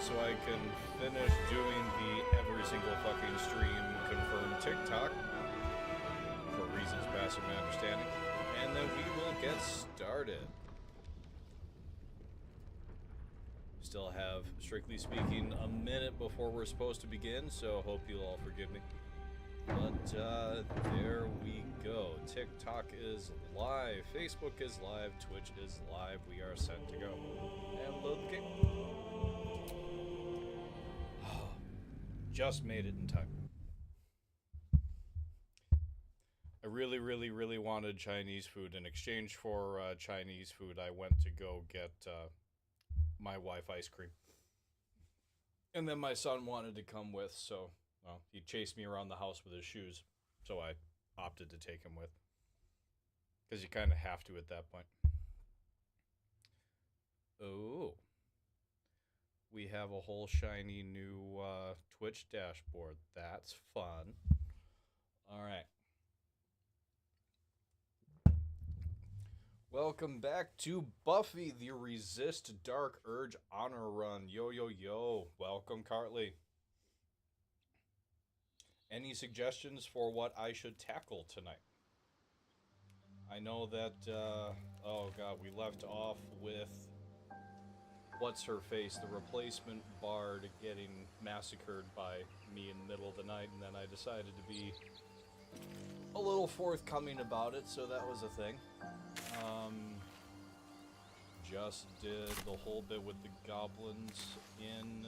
so I can finish doing the every single fucking stream confirmed TikTok for reasons past my understanding, and then we will get started. Still have, strictly speaking, a minute before we're supposed to begin, so hope you'll all forgive me. But there we go. TikTok is live, Facebook is live, Twitch is live. We are set to go. And load the game. Just made it in time. I really wanted Chinese food. In exchange for Chinese food, I went to go get my wife ice cream. And then my son wanted to come with, so well, he chased me around the house with his shoes. So I opted to take him with. Because you kind of have to at that point. Oh. We have a whole shiny new Twitch dashboard. That's fun. All right. Welcome back to Buffy, the Resist Dark Urge Honor Run. Yo, yo, yo. Welcome, Cartley. Any suggestions for what I should tackle tonight? I know that, oh god, we left off with what's-her-face, the replacement bard getting massacred by me in the middle of the night, and then I decided to be a little forthcoming about it, so that was a thing. Just did the whole bit with the goblins in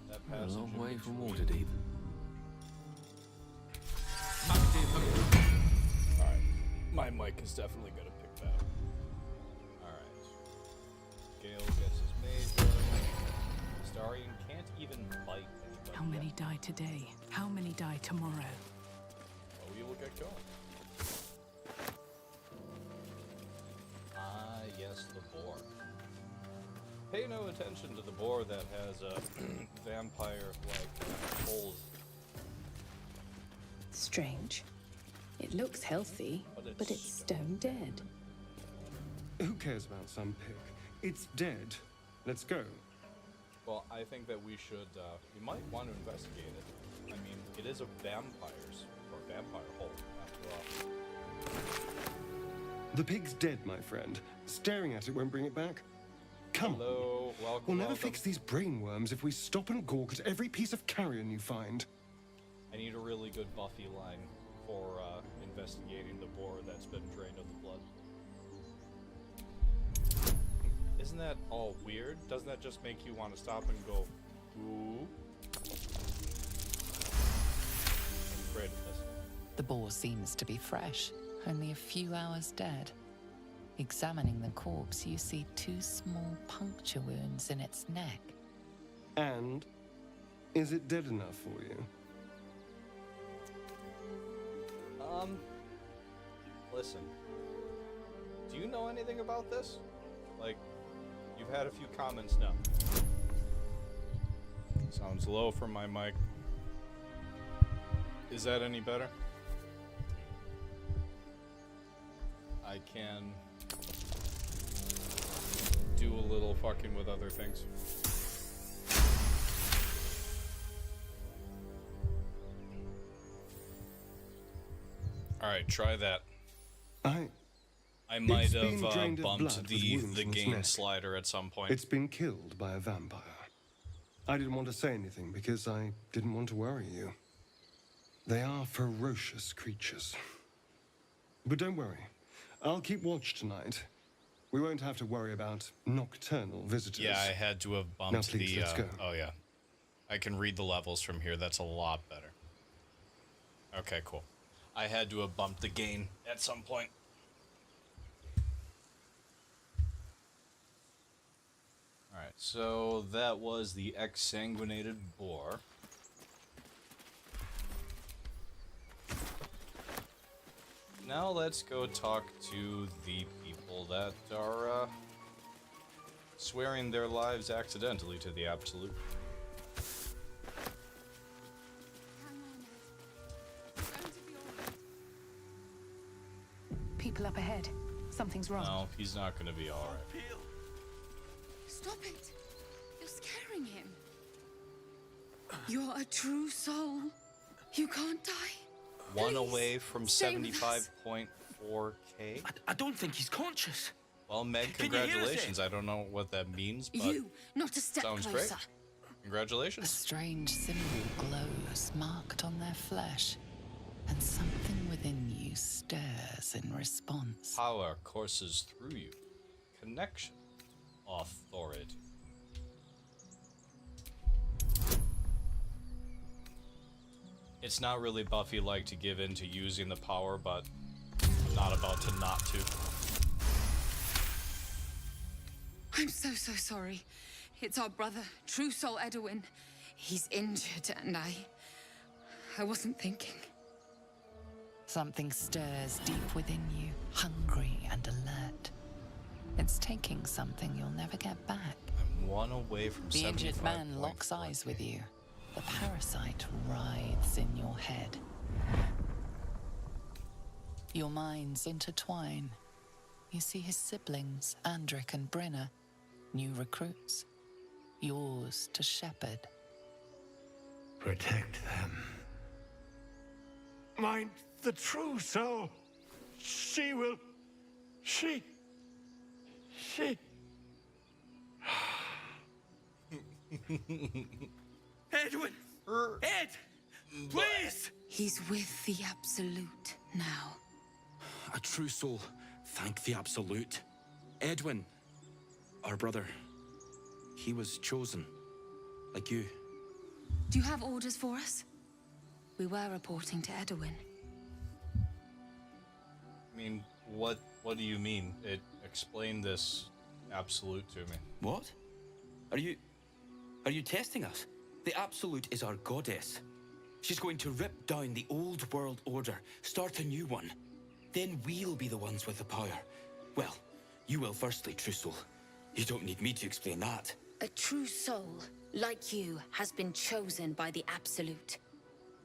that passage. A long way from Waterdeep. Alright, my mic is definitely gonna pick that up. Alright. Gale gets his major. Starion can't even fight anybody. How many die today? How many die tomorrow? Well, we will get going. Ah, yes, the boar. Pay no attention to the boar that has a vampire-like holes. Strange. It looks healthy, but it's stone dead. Who cares about some pig? It's dead. Let's go. Well, I think that we should, we might want to investigate it. I mean, it is a vampire hole, after all. The pig's dead, my friend. Staring at it won't bring it back. Come on. Hello, welcome, We'll never welcome. fix these brain worms if we stop and gawk at every piece of carrion you find. I need a really good Buffy line for investigating the boar that's been drained of the blood. Isn't that all weird? Doesn't that just make you want to stop and go, ooh? I'm afraid of this. The boar seems to be fresh, only a few hours dead. Examining the corpse, you see 2 small puncture wounds in its neck. And is it dead enough for you? Listen. Do you know anything about this? Like, you've had a few comments now. Sounds low from my mic. Is that any better? I can do a little fucking with other things. Alright, try that. I might have bumped the game slider at some point. It's been killed by a vampire. I didn't want to say anything because I didn't want to worry you. They are ferocious creatures. But don't worry. I'll keep watch tonight. We won't have to worry about nocturnal visitors. Yeah, I had to have bumped now, please, the... let's go. Oh, yeah. I can read the levels from here. That's a lot better. Okay, cool. I had to have bumped the gain at some point. Alright, so that was the exsanguinated boar. Now let's go talk to the people that are swearing their lives accidentally to the Absolute. People up ahead. Something's wrong. No, he's not gonna be alright. Stop it! You're scaring him. You're a true soul. You can't die. One Please, away from stay with us. 75.4K. I don't think he's conscious. Well, Meg, Can you hear us, congratulations. I don't know what that means, but You, not a step sounds closer. great. A Congratulations. strange symbol glows, marked on their flesh, and something within you stirs in response. Power courses through you. Connection. Authority. It's not really Buffy-like to give in to using the power, but I'm not about to not to. I'm so sorry. It's our brother, True Soul Edwin. He's injured, and I wasn't thinking. Something stirs deep within you, hungry and alert. It's taking something you'll never get back. I'm one away from The injured man 75.4K. locks eyes with you. The parasite writhes in your head. Your minds intertwine. You see his siblings, Andric and Brenna, new recruits. Yours to shepherd. Protect them. Mind the true soul. She will. She. Edwin! Ed! Please! He's with the Absolute now. A true soul. Thank the Absolute. Edwin, our brother, he was chosen. Like you. Do you have orders for us? We were reporting to Edwin. I mean, what do you mean? Explain this absolute to me. What? Are you testing us? The Absolute is our goddess. She's going to rip down the old world order, start a new one. Then we'll be the ones with the power. Well, you will firstly, True Soul. You don't need me to explain that. A true soul, like you, has been chosen by the Absolute.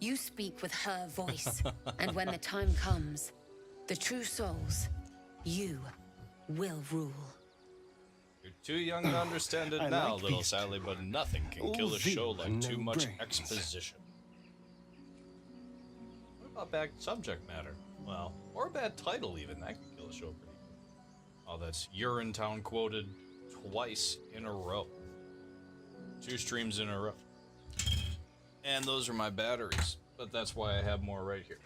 You speak with her voice, and when the time comes, the true souls, you will rule. You're too young to understand it I now, like little Beast. Sally, but nothing can All kill a zeal show like and too no much brains. exposition. What about bad subject matter? Well, or a bad title even. That could kill a show pretty good. Oh, that's Urinetown quoted twice in a row. 2 streams in a row. And those are my batteries, but that's why I have more right here.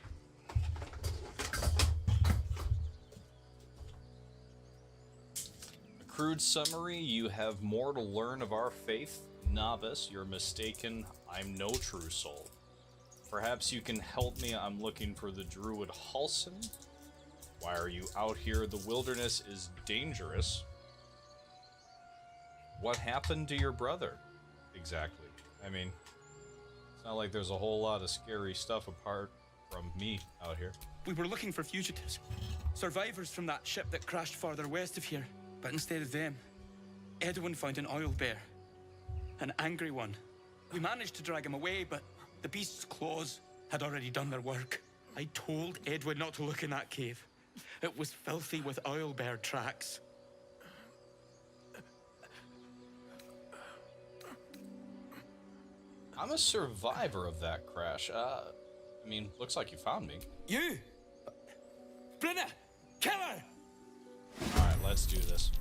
A crude summary: you have more to learn of our faith. Novice, you're mistaken. I'm no true soul. Perhaps you can help me. I'm looking for the druid Halson. Why are you out here? The wilderness is dangerous. What happened to your brother? Exactly. I mean, it's not like there's a whole lot of scary stuff apart from me out here. We were looking for fugitives. Survivors from that ship that crashed farther west of here. But instead of them, Edwin found an oil bear. An angry one. We managed to drag him away, but the beast's claws had already done their work. I told Edwin not to look in that cave. It was filthy with oil bear tracks. I'm a survivor of that crash. I mean, looks like you found me. You! Brenna! Kill her! Alright, let's do this.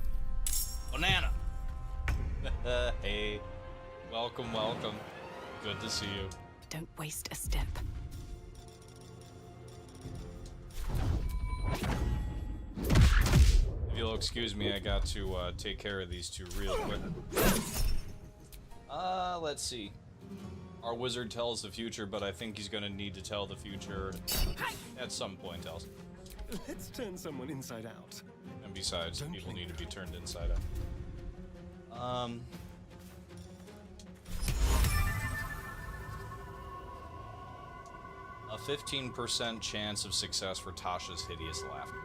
Banana! Hey. Welcome, welcome. Good to see you. Don't waste a step. If you'll excuse me, I got to take care of these two real quick. Let's see. Our wizard tells the future, but I think he's gonna need to tell the future at some point else. Let's turn someone inside out. And besides, Don't people blink. need to be turned inside out. A 15% chance of success for Tasha's hideous laughter.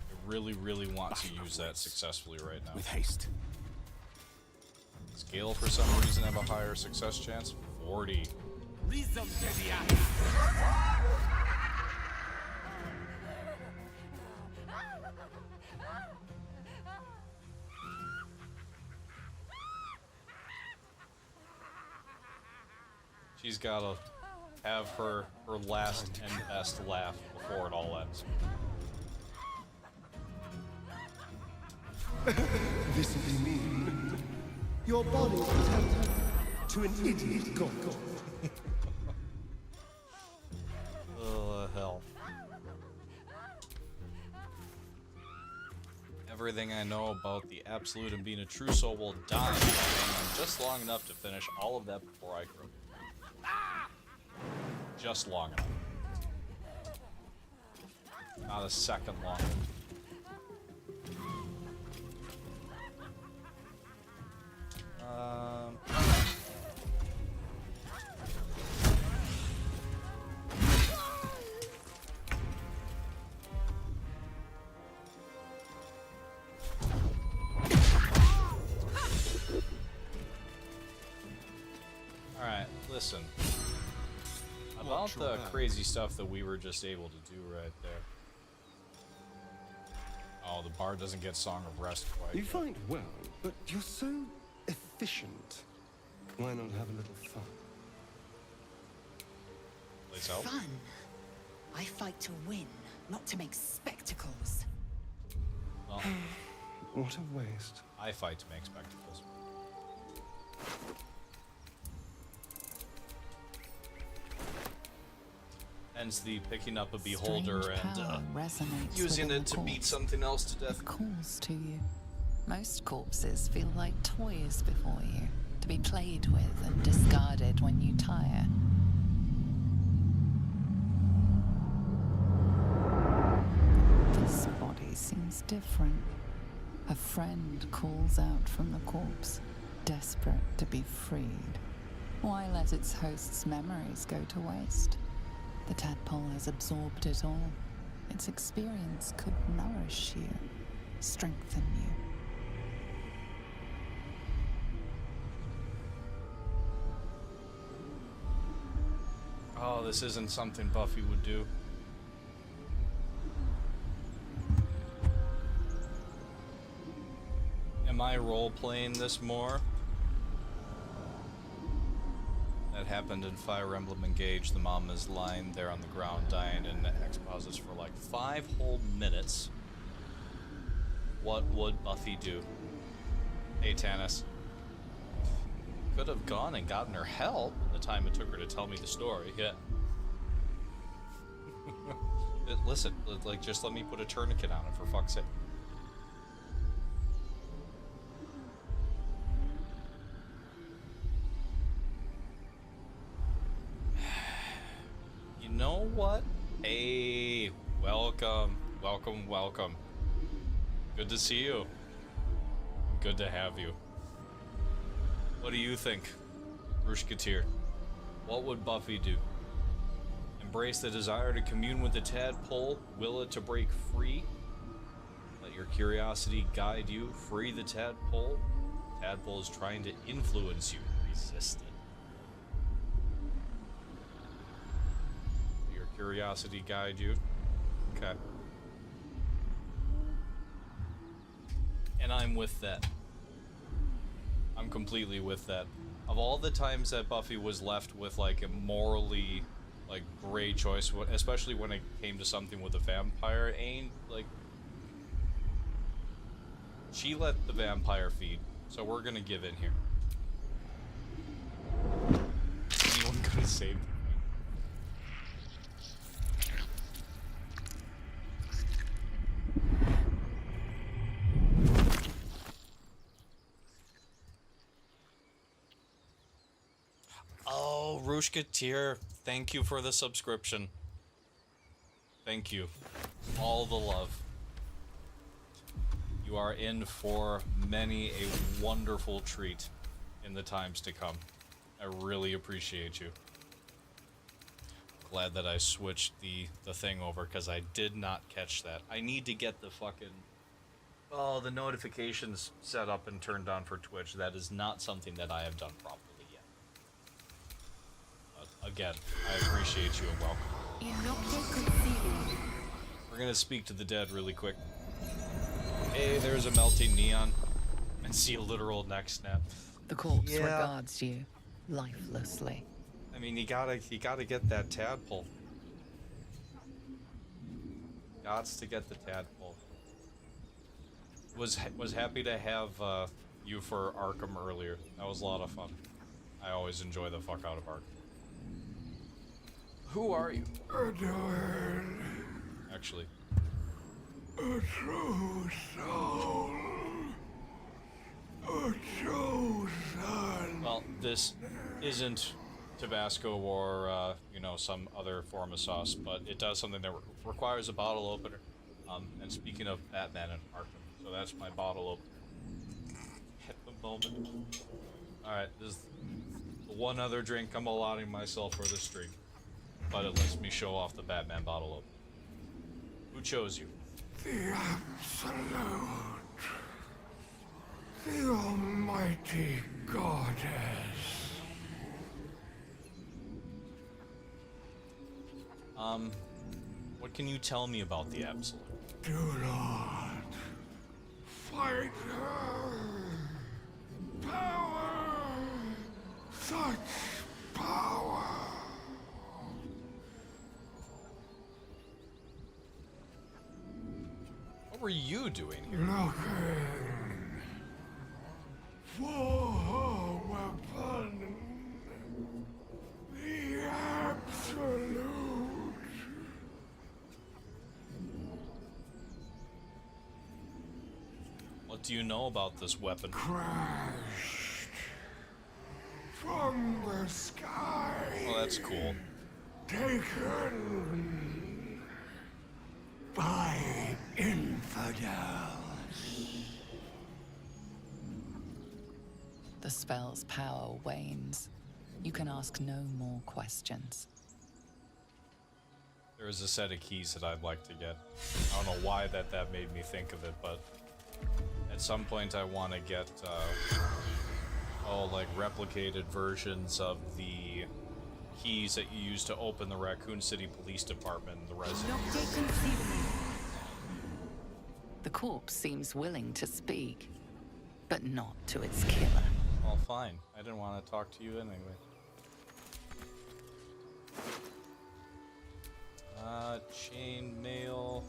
I really, really want to use that successfully right now. With haste. Scale, for some reason, have a higher success chance. 40. She's gotta have her last and best laugh before it all ends. This will be mean. Your body was held to an idiot god. Oh, hell. Everything I know about the Absolute and being a true soul will die on just long enough to finish all of that before I grow. Just long enough. Not a second long. Alright, listen. About the crazy stuff that we were just able to do right there. Oh, the bar doesn't get Song of Rest quite. You fight well, but you're so efficient. Why not have a little fun? Please help. Fun? I fight to win, not to make spectacles. Well, What a waste. I fight to make spectacles. Hence the picking up a beholder Strange and power resonates using within it the to beat corpse. something else to death. It calls to you. Most corpses feel like toys before you, to be played with and discarded when you tire. This body seems different. A friend calls out from the corpse, desperate to be freed. Why let its host's memories go to waste? The tadpole has absorbed it all. Its experience could nourish you, strengthen you. Oh, this isn't something Buffy would do. Am I role-playing this more? That happened in Fire Emblem Engage. The mom is lying there on the ground dying, and X pauses for like 5 whole minutes. What would Buffy do? Hey, Tanis. Could have gone and gotten her help in the time it took her to tell me the story. Yeah. Listen, like, just let me put a tourniquet on it, for fuck's sake. You know what? Hey, welcome, welcome, welcome. Good to see you. Good to have you. What do you think, Rushkatir? What would Buffy do? Embrace the desire to commune with the tadpole, will it to break free? Let your curiosity guide you, free the tadpole. Tadpole is trying to influence you, resist it. Let your curiosity guide you. Okay. And I'm with that. I'm completely with that. Of all the times that Buffy was left with like a morally like gray choice, especially when it came to something with a vampire, like she let the vampire feed, so we're gonna give in here. Anyone could have saved him. Oh, Rushkatir, thank you for the subscription. Thank you. All the love. You are in for many a wonderful treat in the times to come. I really appreciate you. Glad that I switched the thing over, because I did not catch that. I need to get the fucking... Oh, the notifications set up and turned on for Twitch. That is not something that I have done properly. Again, I appreciate you and welcome. We're gonna speak to the dead really quick. Hey, there's a melting neon. And see a literal neck snap. The corpse regards you lifelessly. I mean, you gotta get that tadpole. Gots to get the tadpole. Was happy to have you for Arkham earlier. That was a lot of fun. I always enjoy the fuck out of Arkham. Who are you? Edwin, Actually. a true soul. A chosen. Well, this isn't Tabasco or, you know, some other form of sauce, but it does something that requires a bottle opener. And speaking of Batman and Arkham, so that's my bottle opener. At the moment. Alright, this is the one other drink I'm allowing myself for the stream. But it lets me show off the Batman bottle opener. Who chose you? The absolute. The almighty goddess. What can you tell me about the Absolute? Do not fight her. Power. Such power. What were you doing here? Looking for her weapon. The absolute. What do you know about this weapon? Crashed from the sky. Oh, that's cool. Taken by infidels. The spell's power wanes. You can ask no more questions. There is a set of keys that I'd like to get. I don't know why that made me think of it, but at some point I want to get, like replicated versions of the keys that you use to open the Raccoon City Police Department in the Resident Evil. The corpse seems willing to speak, but not to its killer. Well, fine. I didn't want to talk to you anyway. Chainmail.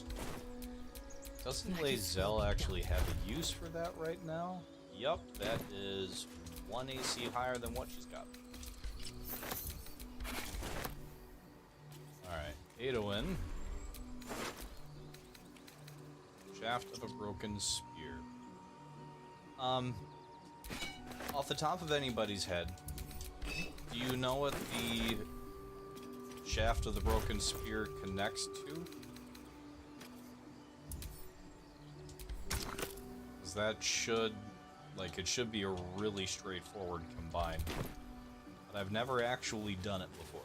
Doesn't Lae'zel actually have a use for that right now? Yup, that is 1 AC higher than what she's got. Alright, Adowin. Shaft of a broken spear. Off the top of anybody's head, do you know what the shaft of the broken spear connects to? Because that should, it should be a really straightforward combine. But I've never actually done it before.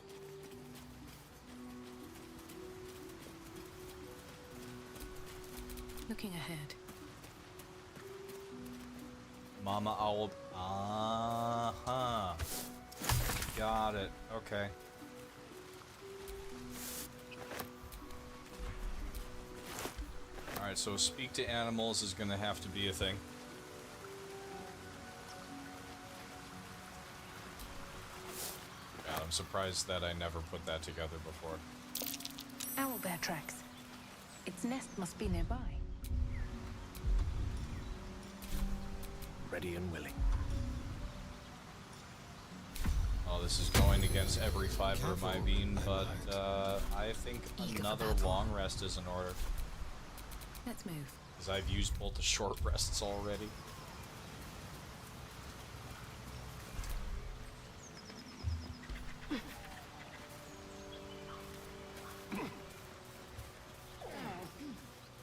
Looking ahead. Mama Owl. Uh-huh. Got it. Okay. Alright, so speak to animals is gonna have to be a thing. God, I'm surprised that I never put that together before. Owlbear tracks. Its nest must be nearby. Ready and willing. Oh, this is going against every fiber of my being, but I think another long rest is in order. Let's move. Because I've used both the short rests already.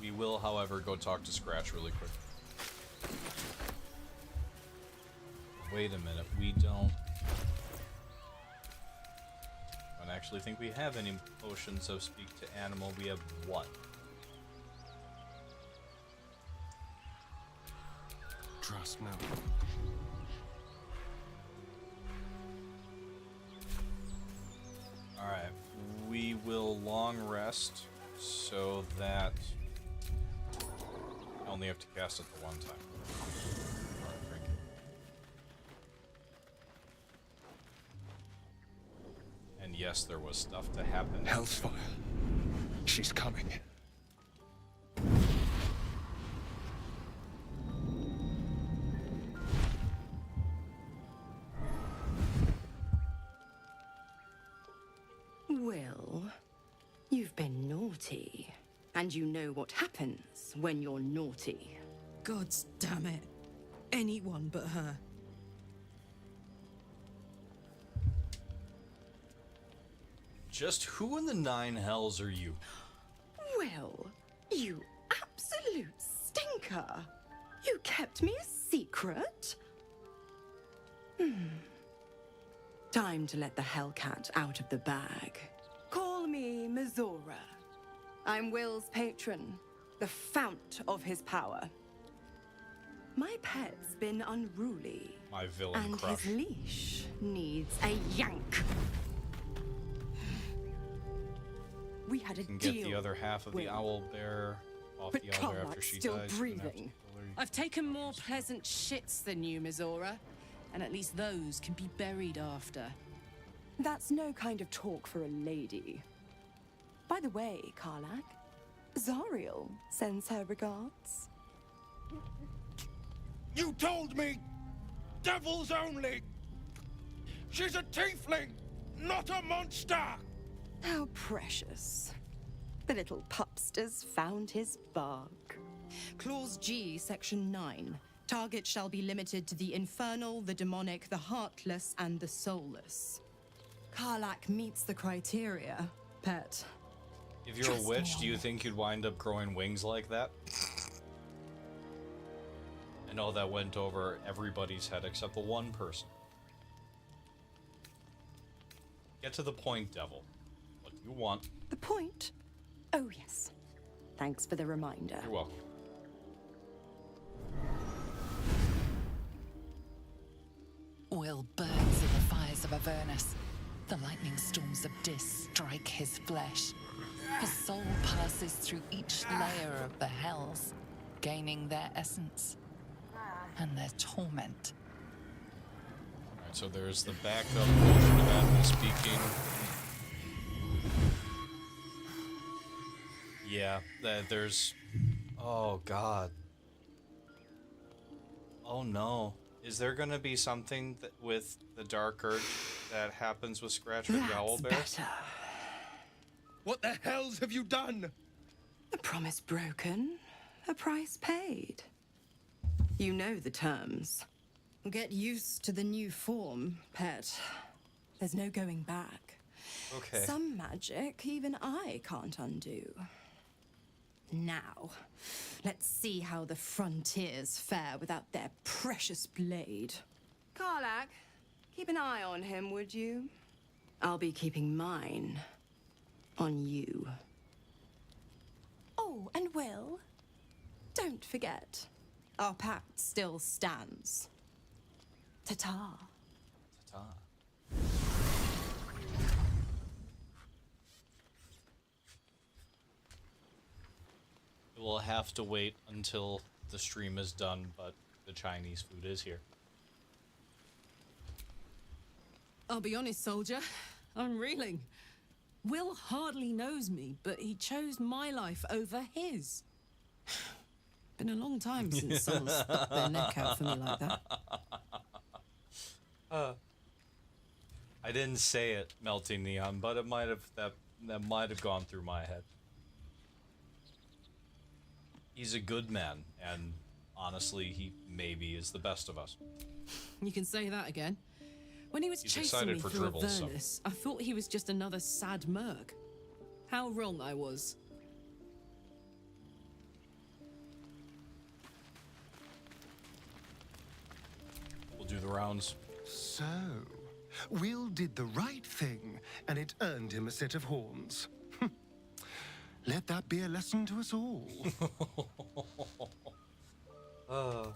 We will, however, go talk to Scratch really quick. Wait a minute, we don't actually think we have any potions of speak to animal. We have one. Trust no one. Alright, we will long rest so that I only have to cast it the one time. Alright, drink yes, there was stuff to happen. Hell's fire. She's coming. Will, you've been naughty. And you know what happens when you're naughty. Gods damn it. Anyone but her. Just who in the nine hells are you? Will, you absolute stinker. You kept me a secret? Time to let the Hellcat out of the bag. Call me Mizora. I'm Will's patron, the fount of his power. My pet's been unruly. My villain and crush. his leash needs a yank. We had a You can deal. get the other half of the Will. owl bear off But the other after Carmack's she still dies. breathing. I've taken more pleasant shits than you, Mizora. And at least those can be buried after. That's no kind of talk for a lady. By the way, Karlak, Zariel sends her regards. You told me! Devils only! She's a tiefling, not a monster! How precious. The little pupster's found his bark. Clause G, Section 9. Target shall be limited to the infernal, the demonic, the heartless, and the soulless. Karlak meets the criteria, pet. If you're Trust a witch, me do you on think you'd wind up growing wings like that? I know that went over everybody's head except the one person. Get to the point, devil. What do you want? The point? Oh, yes. Thanks for the reminder. You're welcome. Will burns in the fires of Avernus. The lightning storms of Dis strike his flesh. His soul passes through each layer of the hells, gaining their essence and their torment. Alright, so there's the backup version of Apple speaking. Yeah, there's... Oh, God. Oh, no. Is there gonna be something with the Dark Urge that happens with Scratch the Owlbear? Better. What the hells have you done? A promise broken, a price paid. You know the terms. Get used to the new form, pet. There's no going back. Okay. Some magic even I can't undo. Now, let's see how the frontiers fare without their precious blade. Karlak, keep an eye on him, would you? I'll be keeping mine on you. Oh, and Will, don't forget, our pact still stands. Ta-ta. Ta-ta. We'll have to wait until the stream is done, but the Chinese food is here. I'll be honest, soldier. I'm reeling. Will hardly knows me, but he chose my life over his. Been a long time since someone stuck their neck out for me like that. I didn't say it, Melting Neon, but it might have that might have gone through my head. He's a good man, and honestly, he maybe is the best of us. You can say that again. When he was He's chasing excited me for through dribbles, so- Avernus, I thought he was just another sad merc. How wrong I was. We'll do the rounds. So, Will did the right thing, and it earned him a set of horns. Let that be a lesson to us all. God,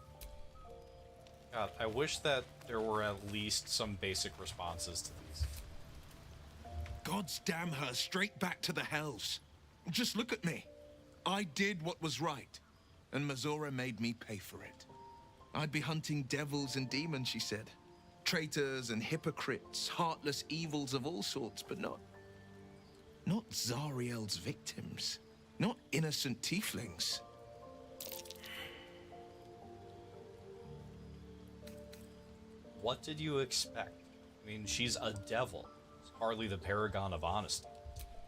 I wish that there were at least some basic responses to these. Gods damn her, straight back to the hells. Just look at me. I did what was right, and Mizora made me pay for it. I'd be hunting devils and demons, she said. Traitors and hypocrites, heartless evils of all sorts, but not Zariel's victims. Not innocent tieflings. What did you expect? I mean, she's a devil. It's hardly the paragon of honesty.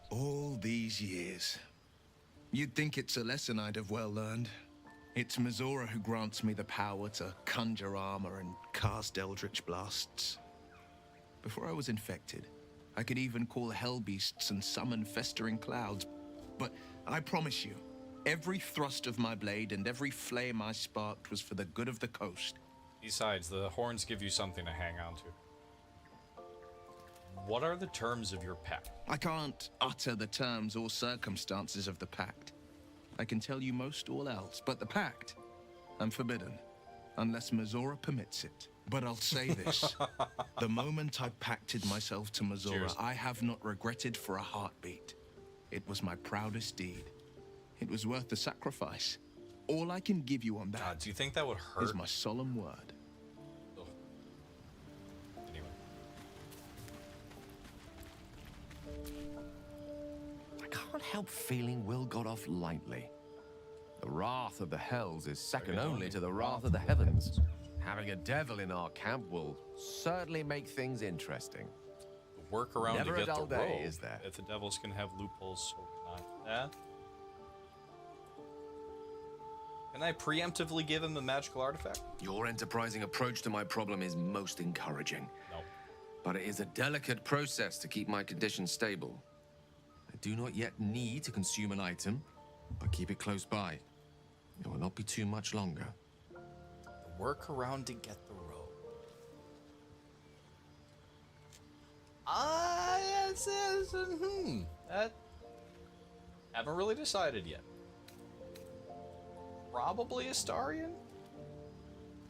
All these years. You'd think it's a lesson I'd have well learned. It's Mizora who grants me the power to conjure armor and cast eldritch blasts. Before I was infected, I could even call hell beasts and summon festering clouds. But I promise you, every thrust of my blade and every flame I sparked was for the good of the coast. Besides, the horns give you something to hang on to. What are the terms of your pact? I can't utter the terms or circumstances of the pact. I can tell you most all else, but the pact, I'm forbidden, unless Mizora permits it. But I'll say this, the moment I pacted myself to Mizora, Cheers. I have not regretted for a heartbeat. It was my proudest deed. It was worth the sacrifice. All I can give you on that Do you think that would hurt? is my solemn word. Ugh. Anyway. I can't help feeling Will got off lightly. The wrath of the hells is second only to the wrath of the heavens. Having a devil in our camp will certainly make things interesting. The workaround Never to a get dull the day, robe. is there? If the devils can have loopholes, so can I. Can I preemptively give him the magical artifact? Your enterprising approach to my problem is most encouraging. No. But it is a delicate process to keep my condition stable. I do not yet need to consume an item, but keep it close by. It will not be too much longer. The workaround to get the robe. That haven't really decided yet. Probably Astarian.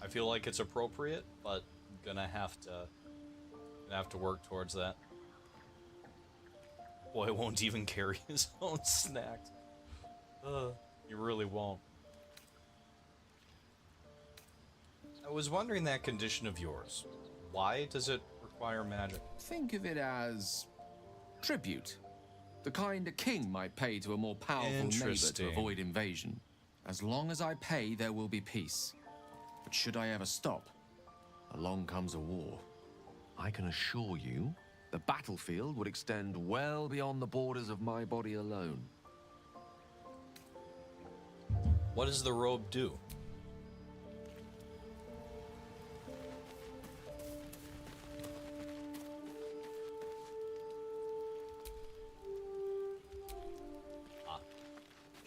I feel like it's appropriate, but gonna have to work towards that. Boy won't even carry his own snacks. He really won't. I was wondering that condition of yours. Why does it require magic? Think of it as tribute. The kind a king might pay to a more powerful neighbor to Interesting. avoid invasion. As long as I pay, there will be peace. But should I ever stop, along comes a war. I can assure you, the battlefield would extend well beyond the borders of my body alone. What does the robe do?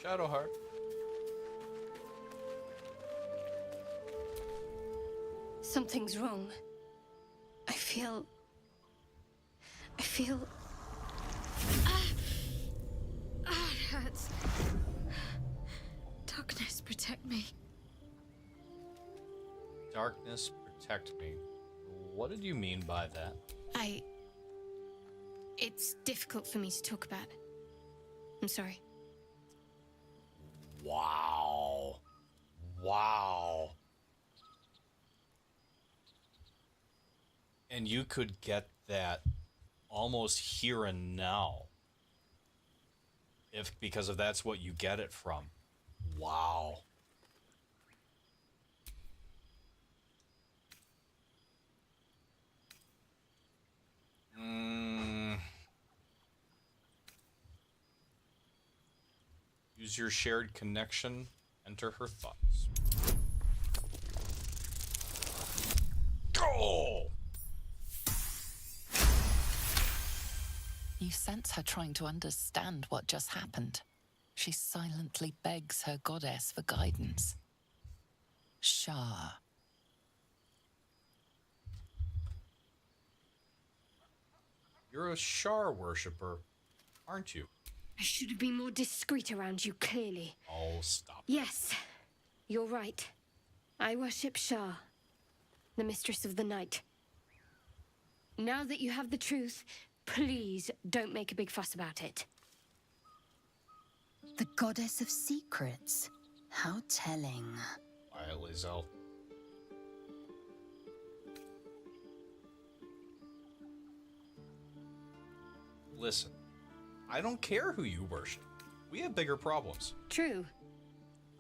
Shadowheart. Something's wrong. I feel... it hurts. Darkness, protect me. Darkness, protect me. What did you mean by that? It's difficult for me to talk about. I'm sorry. Wow. Wow. And you could get that almost here and now. Because if that's what you get it from. Wow. Use your shared connection. Enter her thoughts. Go! You sense her trying to understand what just happened. She silently begs her goddess for guidance. Shah. You're a Shar worshipper, aren't you? I should have been more discreet around you, clearly. Oh, stop. Yes, you're right. I worship Shah, the mistress of the night. Now that you have the truth, please don't make a big fuss about it. The goddess of secrets. How telling. Quietly, Zell. Listen, I don't care who you worship. We have bigger problems. True.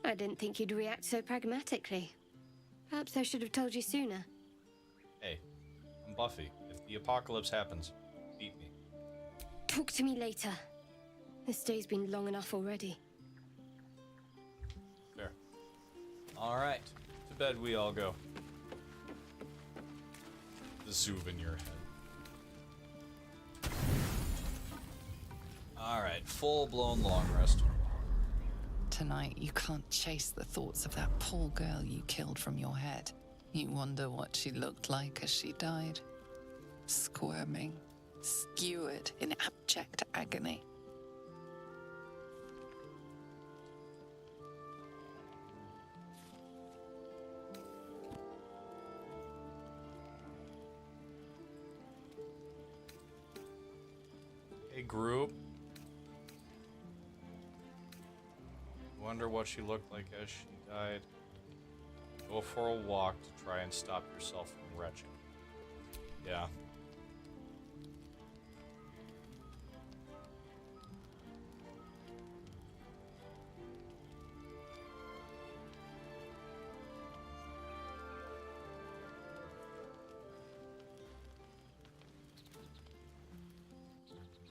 I didn't think you'd react so pragmatically. Perhaps I should have told you sooner. Hey, I'm Buffy. If the apocalypse happens, beat me. Talk to me later. This day's been long enough already. Fair. Alright, to bed we all go. The Zuv in your head. Alright, full-blown long rest. Tonight, you can't chase the thoughts of that poor girl you killed from your head. You wonder what she looked like as she died. Squirming, skewered in abject agony. Hey, group. Wonder what she looked like as she died. Go for a walk to try and stop yourself from retching. Yeah.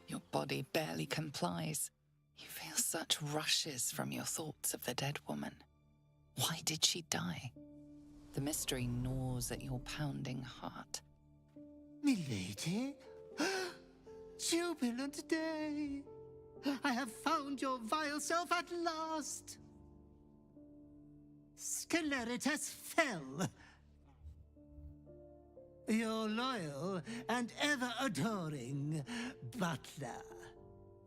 Your body barely complies. You feel such rushes from your thoughts of the dead woman. Why did she die? The mystery gnaws at your pounding heart. Milady? Jubilant day! I have found your vile self at last! Sceleritas fell. Your loyal and ever-adoring butler.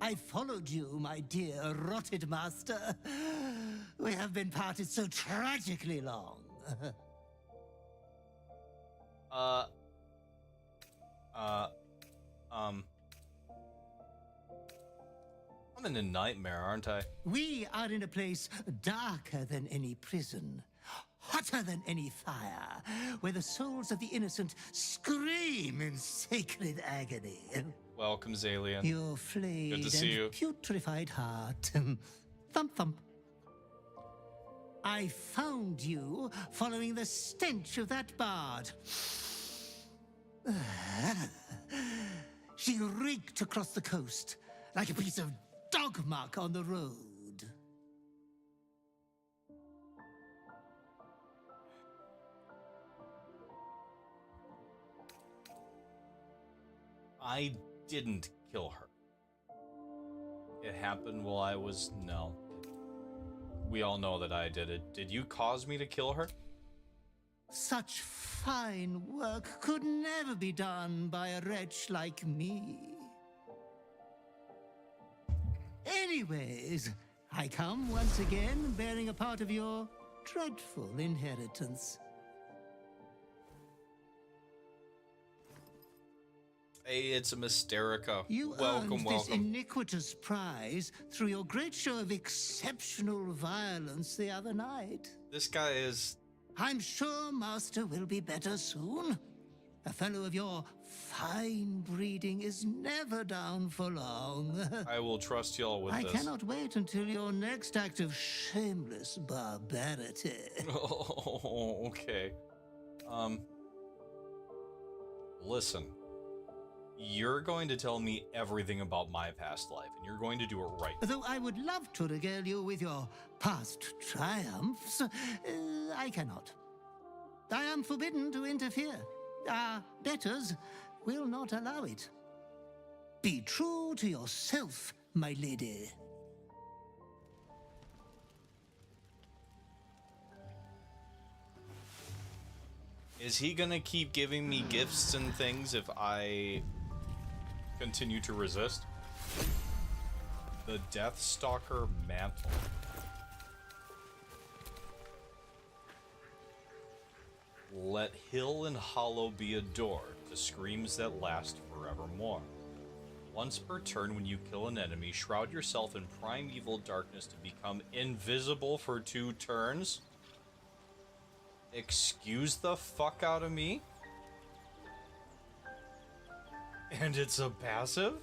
I followed you, my dear rotted master. We have been parted so tragically long. I'm in a nightmare, aren't I? We are in a place darker than any prison, hotter than any fire, where the souls of the innocent scream in sacred agony. Welcome, Zalian. Your flayed Good to see you. and putrefied heart. Thump thump. I found you following the stench of that bard. She reeked across the coast like a piece of dog muck on the road. I didn't kill her. It happened while I was... No. We all know that I did it. Did you cause me to kill her? Such fine work could never be done by a wretch like me. Anyways, I come once again bearing a part of your dreadful inheritance. Hey, it's a Mysterica. You Welcome, earned this welcome. iniquitous prize through your great show of exceptional violence the other night. This guy is... I'm sure Master will be better soon. A fellow of your fine breeding is never down for long. I will trust y'all with I this. cannot wait until your next act of shameless barbarity. Oh, okay. Listen. You're going to tell me everything about my past life, and you're going to do it right. Though I would love to regale you with your past triumphs, I cannot. I am forbidden to interfere. Our betters will not allow it. Be true to yourself, my lady. Is he gonna keep giving me gifts and things if I continue to resist? The Deathstalker Mantle. Let hill and hollow be adored to screams that last forevermore. Once per turn when you kill an enemy, shroud yourself in primeval darkness to become invisible for 2 turns? Excuse the fuck out of me? And it's a passive?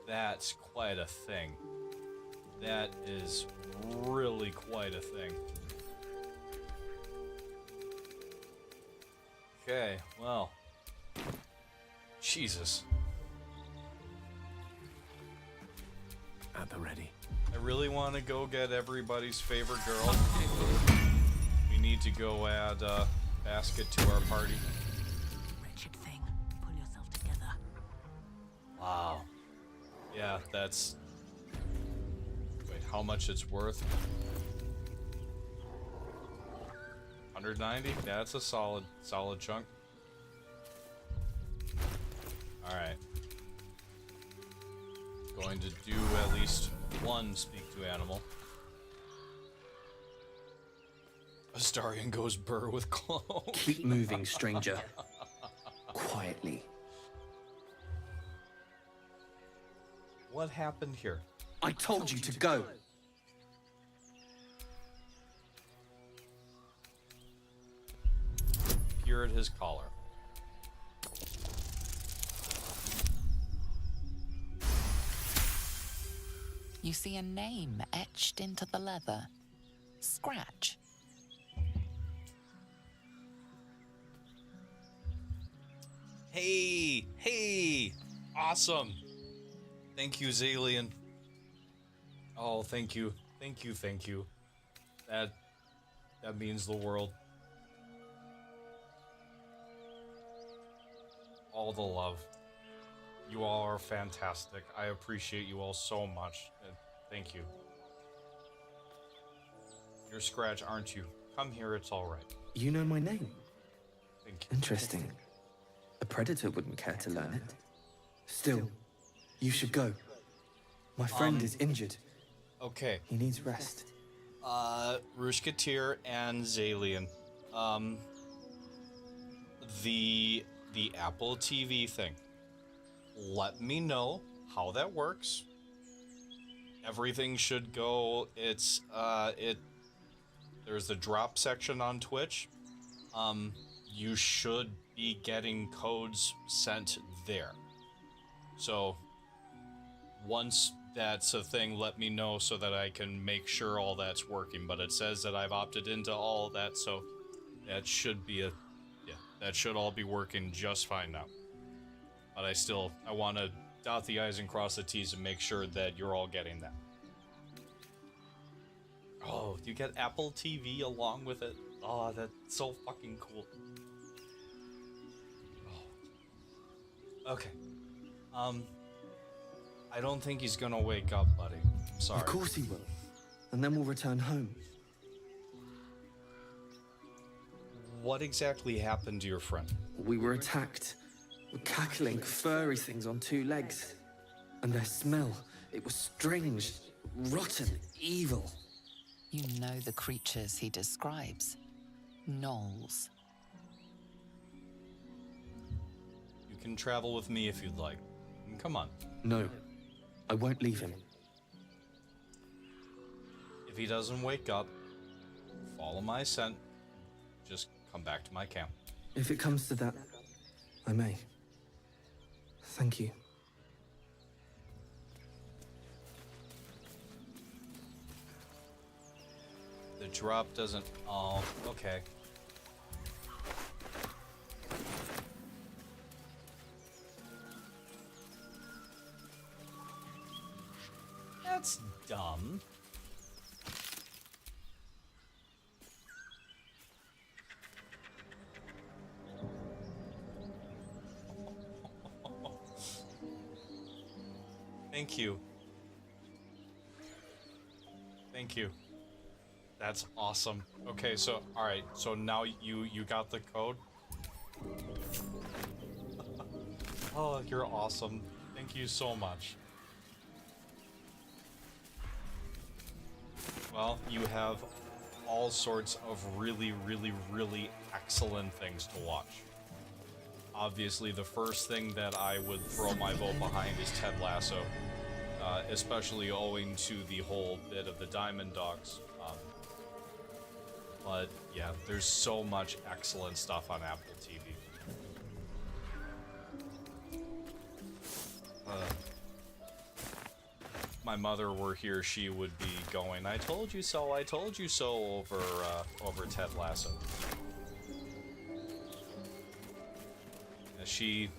That's quite a thing. That is really quite a thing. Okay, well. Jesus. At the ready. I really want to go get everybody's favorite girl. We need to go add Basket to our party. Wretched thing. Pull yourself together. Wow. Yeah, that's... Wait, how much it's worth? 190? That's a solid chunk. Alright. Going to do at least one speak to animal. Astarion goes burr with clone. Keep moving, stranger. Quietly. What happened here? I told you to go. Peer at his collar. You see a name etched into the leather. Scratch. Hey! Awesome! Thank you, Zalian. Oh, thank you. Thank you. That means the world. All the love. You all are fantastic. I appreciate you all so much. Thank you. You're Scratch, aren't you? Come here, it's alright. You know my name? Thank you. Interesting. A predator wouldn't care to learn it. Still, you should go. My friend is injured. Okay. He needs rest. Rushkatir and Zalian. The Apple TV thing. Let me know how that works. Everything should go. There's the drop section on Twitch. You should be getting codes sent there. So once that's a thing, let me know so that I can make sure all that's working. But it says that I've opted into all of that, so that should be that should all be working just fine now. But I want to dot the I's and cross the T's and make sure that you're all getting that. Oh, you get Apple TV along with it? Oh, that's so fucking cool. Oh. Okay. I don't think he's gonna wake up, buddy. I'm sorry. Of course he will. And then we'll return home. What exactly happened to your friend? We were attacked. Cackling, furry things on two legs. And their smell, it was strange, rotten, evil. You know the creatures he describes. Gnolls. You can travel with me if you'd like. Come on. No, I won't leave him. If he doesn't wake up, follow my scent. Just come back to my camp. If it comes to that, I may. Thank you. The drop doesn't... Oh, okay. That's dumb. Thank you. Thank you. That's awesome. Okay, so alright, so now you got the code? Oh, you're awesome. Thank you so much. Well, you have all sorts of really, really, really excellent things to watch. Obviously, the first thing that I would throw my vote behind is Ted Lasso, especially owing to the whole bit of the Diamond Dogs. But yeah, there's so much excellent stuff on Apple TV. my mother were here, she would be going, I told you so, over Ted Lasso. She,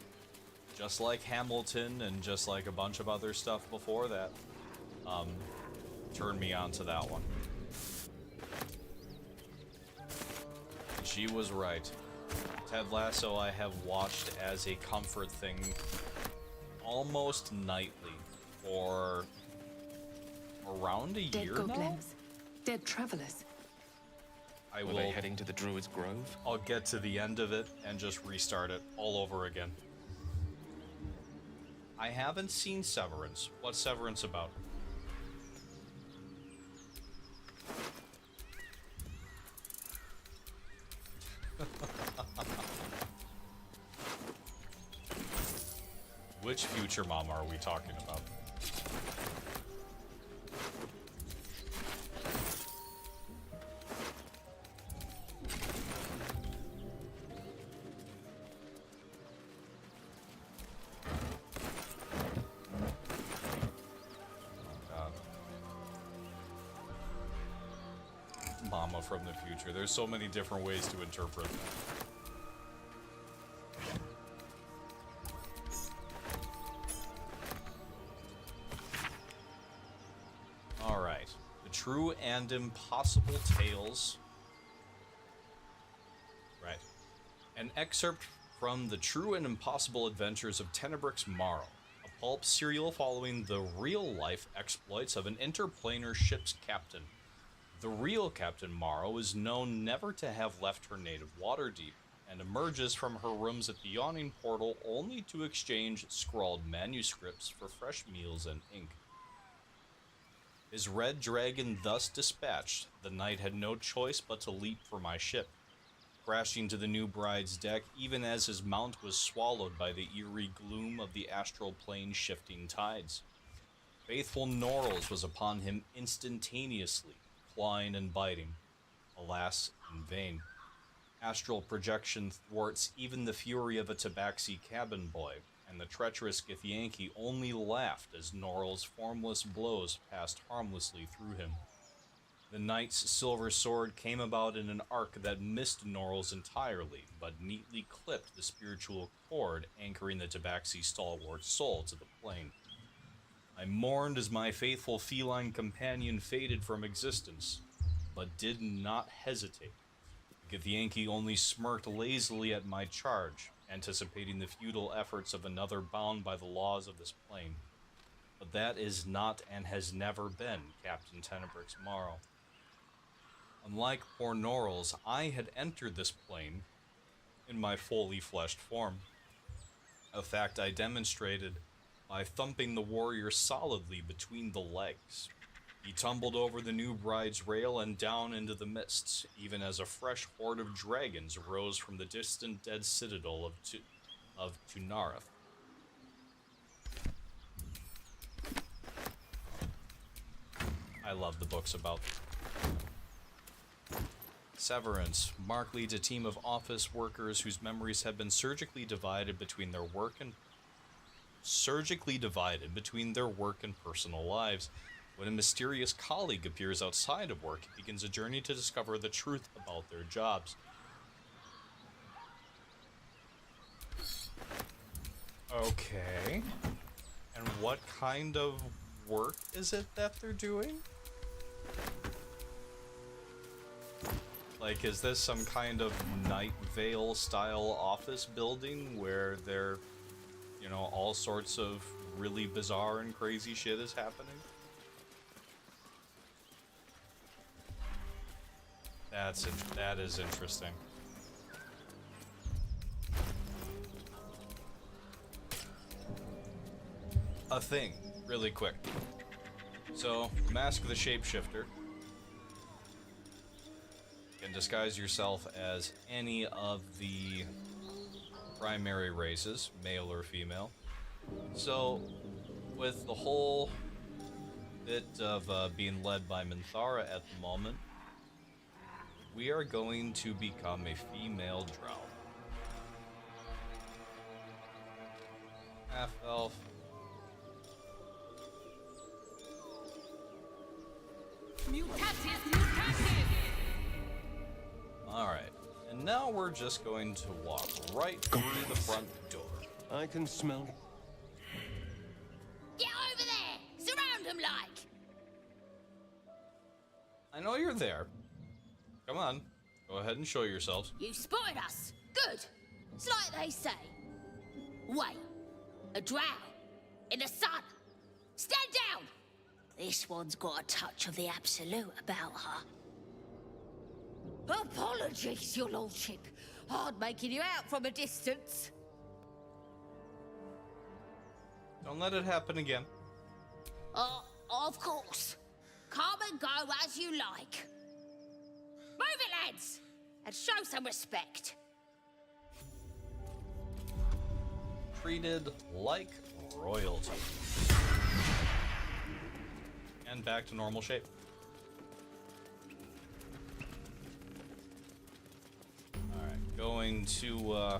just like Hamilton and just like a bunch of other stuff before that, turned me on to that one. She was right. Ted Lasso I have watched as a comfort thing almost nightly for around a Dead year goblins. now? Dead travelers. Were they heading to the Druid's Grove? I'll get to the end of it and just restart it all over again. I haven't seen Severance. What's Severance about? Which future mom are we talking about? Mama from the future. There's so many different ways to interpret that. Alright. The True and Impossible Tales. Right. An excerpt from The True and Impossible Adventures of Tenebrix Morrow, a pulp serial following the real-life exploits of an interplanar ship's captain. The real Captain Morrow is known never to have left her native Waterdeep, and emerges from her rooms at the Yawning Portal only to exchange scrawled manuscripts for fresh meals and ink. His red dragon thus dispatched, the knight had no choice but to leap for my ship, crashing to the new bride's deck even as his mount was swallowed by the eerie gloom of the astral plane's shifting tides. Faithful Norrels was upon him instantaneously, clawing and biting. Alas, in vain. Astral projection thwarts even the fury of a tabaxi cabin boy, and the treacherous Githyanki only laughed as Norrel's formless blows passed harmlessly through him. The knight's silver sword came about in an arc that missed Norrel's entirely, but neatly clipped the spiritual cord anchoring the tabaxi's stalwart soul to the plane. I mourned as my faithful feline companion faded from existence, but did not hesitate. Githyanki only smirked lazily at my charge, anticipating the futile efforts of another bound by the laws of this plane. But that is not and has never been Captain Tenebrix Morrow. Unlike poor Norrels, I had entered this plane in my fully fleshed form, a fact I demonstrated by thumping the warrior solidly between the legs. He tumbled over the new bride's rail and down into the mists, even as a fresh horde of dragons rose from the distant dead citadel of Tunareth. I love the books about Severance. Mark leads a team of office workers whose memories have been surgically divided between their work and personal lives. When a mysterious colleague appears outside of work, he begins a journey to discover the truth about their jobs. Okay. And what kind of work is it that they're doing? Like, is this some kind of Night Vale style office building where they're, you know, all sorts of really bizarre and crazy shit is happening? That is interesting. A thing, really quick. So, Mask the Shapeshifter. You can disguise yourself as any of the primary races, male or female. So, with the whole bit of being led by Minthara at the moment, we are going to become a female drow. Half-elf. Alright, and now we're just going to walk right through the front door. I can smell. Get over there! Surround him like! I know you're there. Come on, go ahead and show yourselves. You spotted us. Good. It's like they say. Wait. A drow. In the sun. Stand down! This one's got a touch of the absolute about her. Apologies, your lordship. Hard making you out from a distance. Don't let it happen again. Of course. Come and go as you like. Move it, lads! And show some respect. Treated like royalty. And back to normal shape. Alright, going to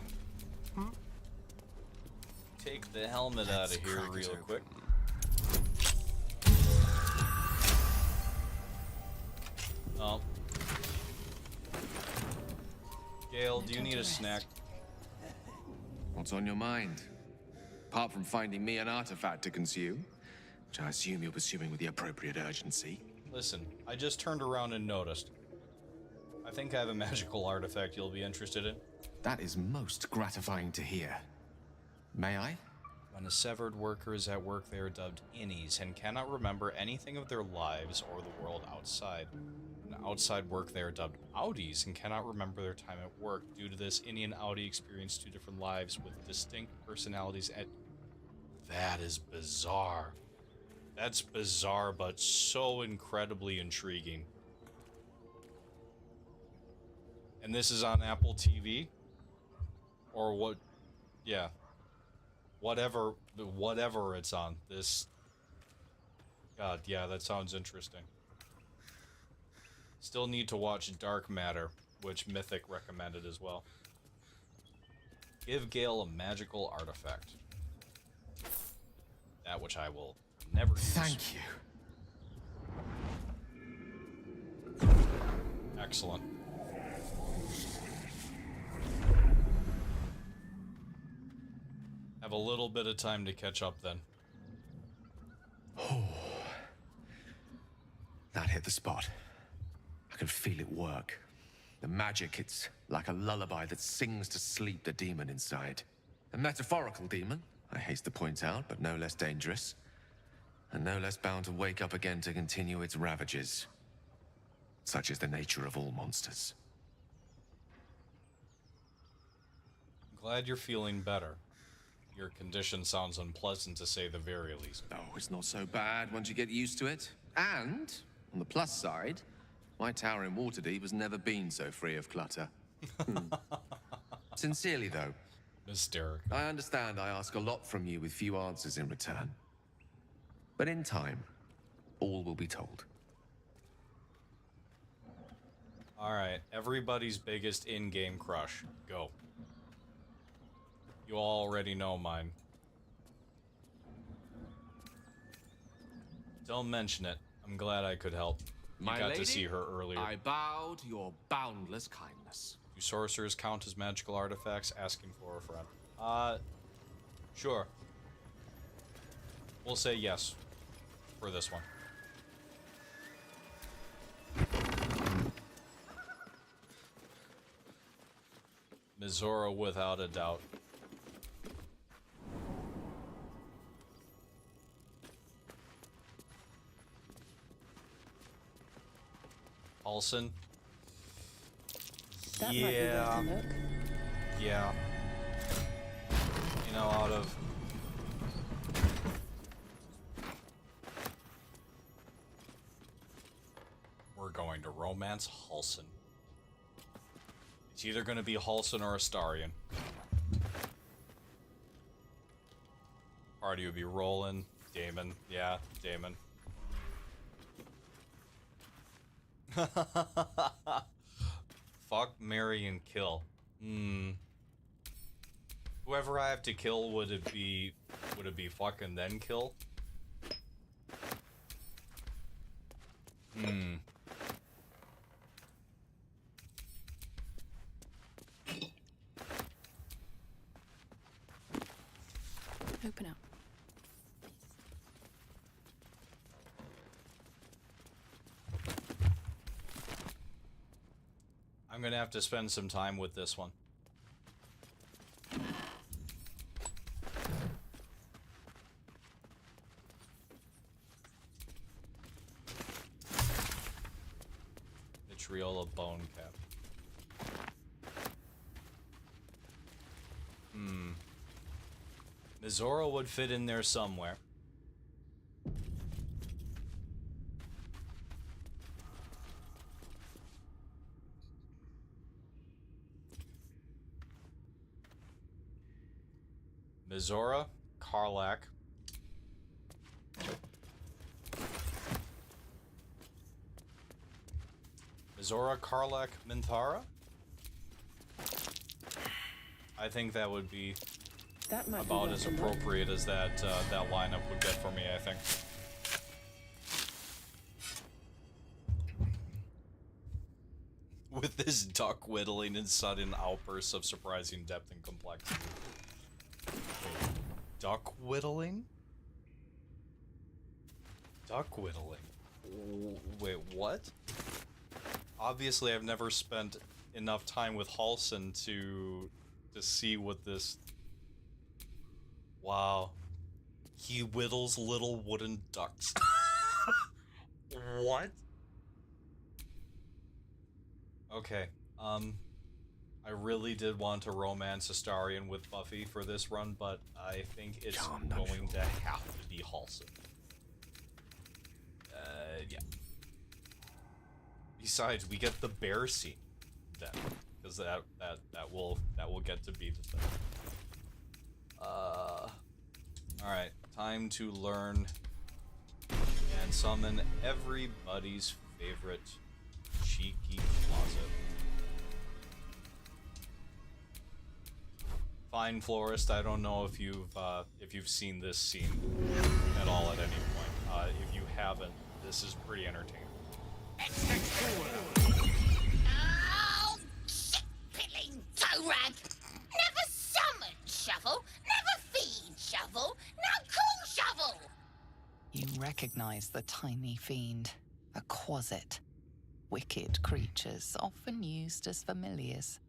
take the helmet out of here real quick. Oh. Gale, do you need a snack? What's on your mind? Apart from finding me an artifact to consume, which I assume you're pursuing with the appropriate urgency. Listen, I just turned around and noticed. I think I have a magical artifact you'll be interested in. That is most gratifying to hear. May I? When a severed worker is at work, they are dubbed innies and cannot remember anything of their lives or the world outside. When outside work, they are dubbed outies and cannot remember their time at work. Due to this, innie and outie experience two different lives with distinct personalities. That is bizarre. That's bizarre, but so incredibly intriguing. And this is on Apple TV? Or what? Yeah. Whatever it's on. This... God, yeah, that sounds interesting. Still need to watch Dark Matter, which Mythic recommended as well. Give Gale a magical artifact. That which I will never use. Thank you. Excellent. Have a little bit of time to catch up then. That hit the spot. I can feel it work. The magic, it's like a lullaby that sings to sleep the demon inside. A metaphorical demon, I haste to point out, but no less dangerous. And no less bound to wake up again to continue its ravages. Such is the nature of all monsters. Glad you're feeling better. Your condition sounds unpleasant to say the very least. Oh, it's not so bad once you get used to it. And, on the plus side, my tower in Waterdeep has never been so free of clutter. Sincerely, though. Hysterical. I understand I ask a lot from you with few answers in return. But in time, all will be told. Alright, everybody's biggest in-game crush. Go. You all already know mine. Don't mention it. I'm glad I could help. You My got lady, to see her earlier. I bow to your boundless kindness. Do sorcerers count as magical artifacts? Asking for a friend. Sure. We'll say yes for this one. Mizora without a doubt. Olsen. That might be worth a look. Yeah. You know, out of... We're going to romance Halsin. It's either going to be Halsin or Astarion. Party would be Roland, Damon. Yeah, Damon. Fuck, marry, and kill. Whoever I have to kill, would it be fuck and then kill? Hmm. Open up. I'm gonna have to spend some time with this one. Vitriol of bone cap. Mizora would fit in there somewhere. Mizora, Karlak. Mizora, Karlak, Minthara? I think that would be about as appropriate as that that lineup would get for me, I think. With this duck whittling and sudden outbursts of surprising depth and complexity. Wait, duck whittling? Duck whittling? Wait, what? Obviously, I've never spent enough time with Halson to see what this... Wow. He whittles little wooden ducks. What? Okay, I really did want to romance Astarion with Buffy for this run, but I think it's going to have to be Halson. Yeah. Besides, we get the bear scene then, because that will get to be the thing. Alright, time to learn and summon everybody's favorite cheeky closet. Fine Florist, I don't know if you've seen this scene at all at any point. If you haven't, this is pretty entertaining. Oh, shit-pilling toe-rag! Never summon Shovel, never feed Shovel, now call Shovel! You recognize the tiny fiend, a quasit. Wicked creatures, often used as familiars.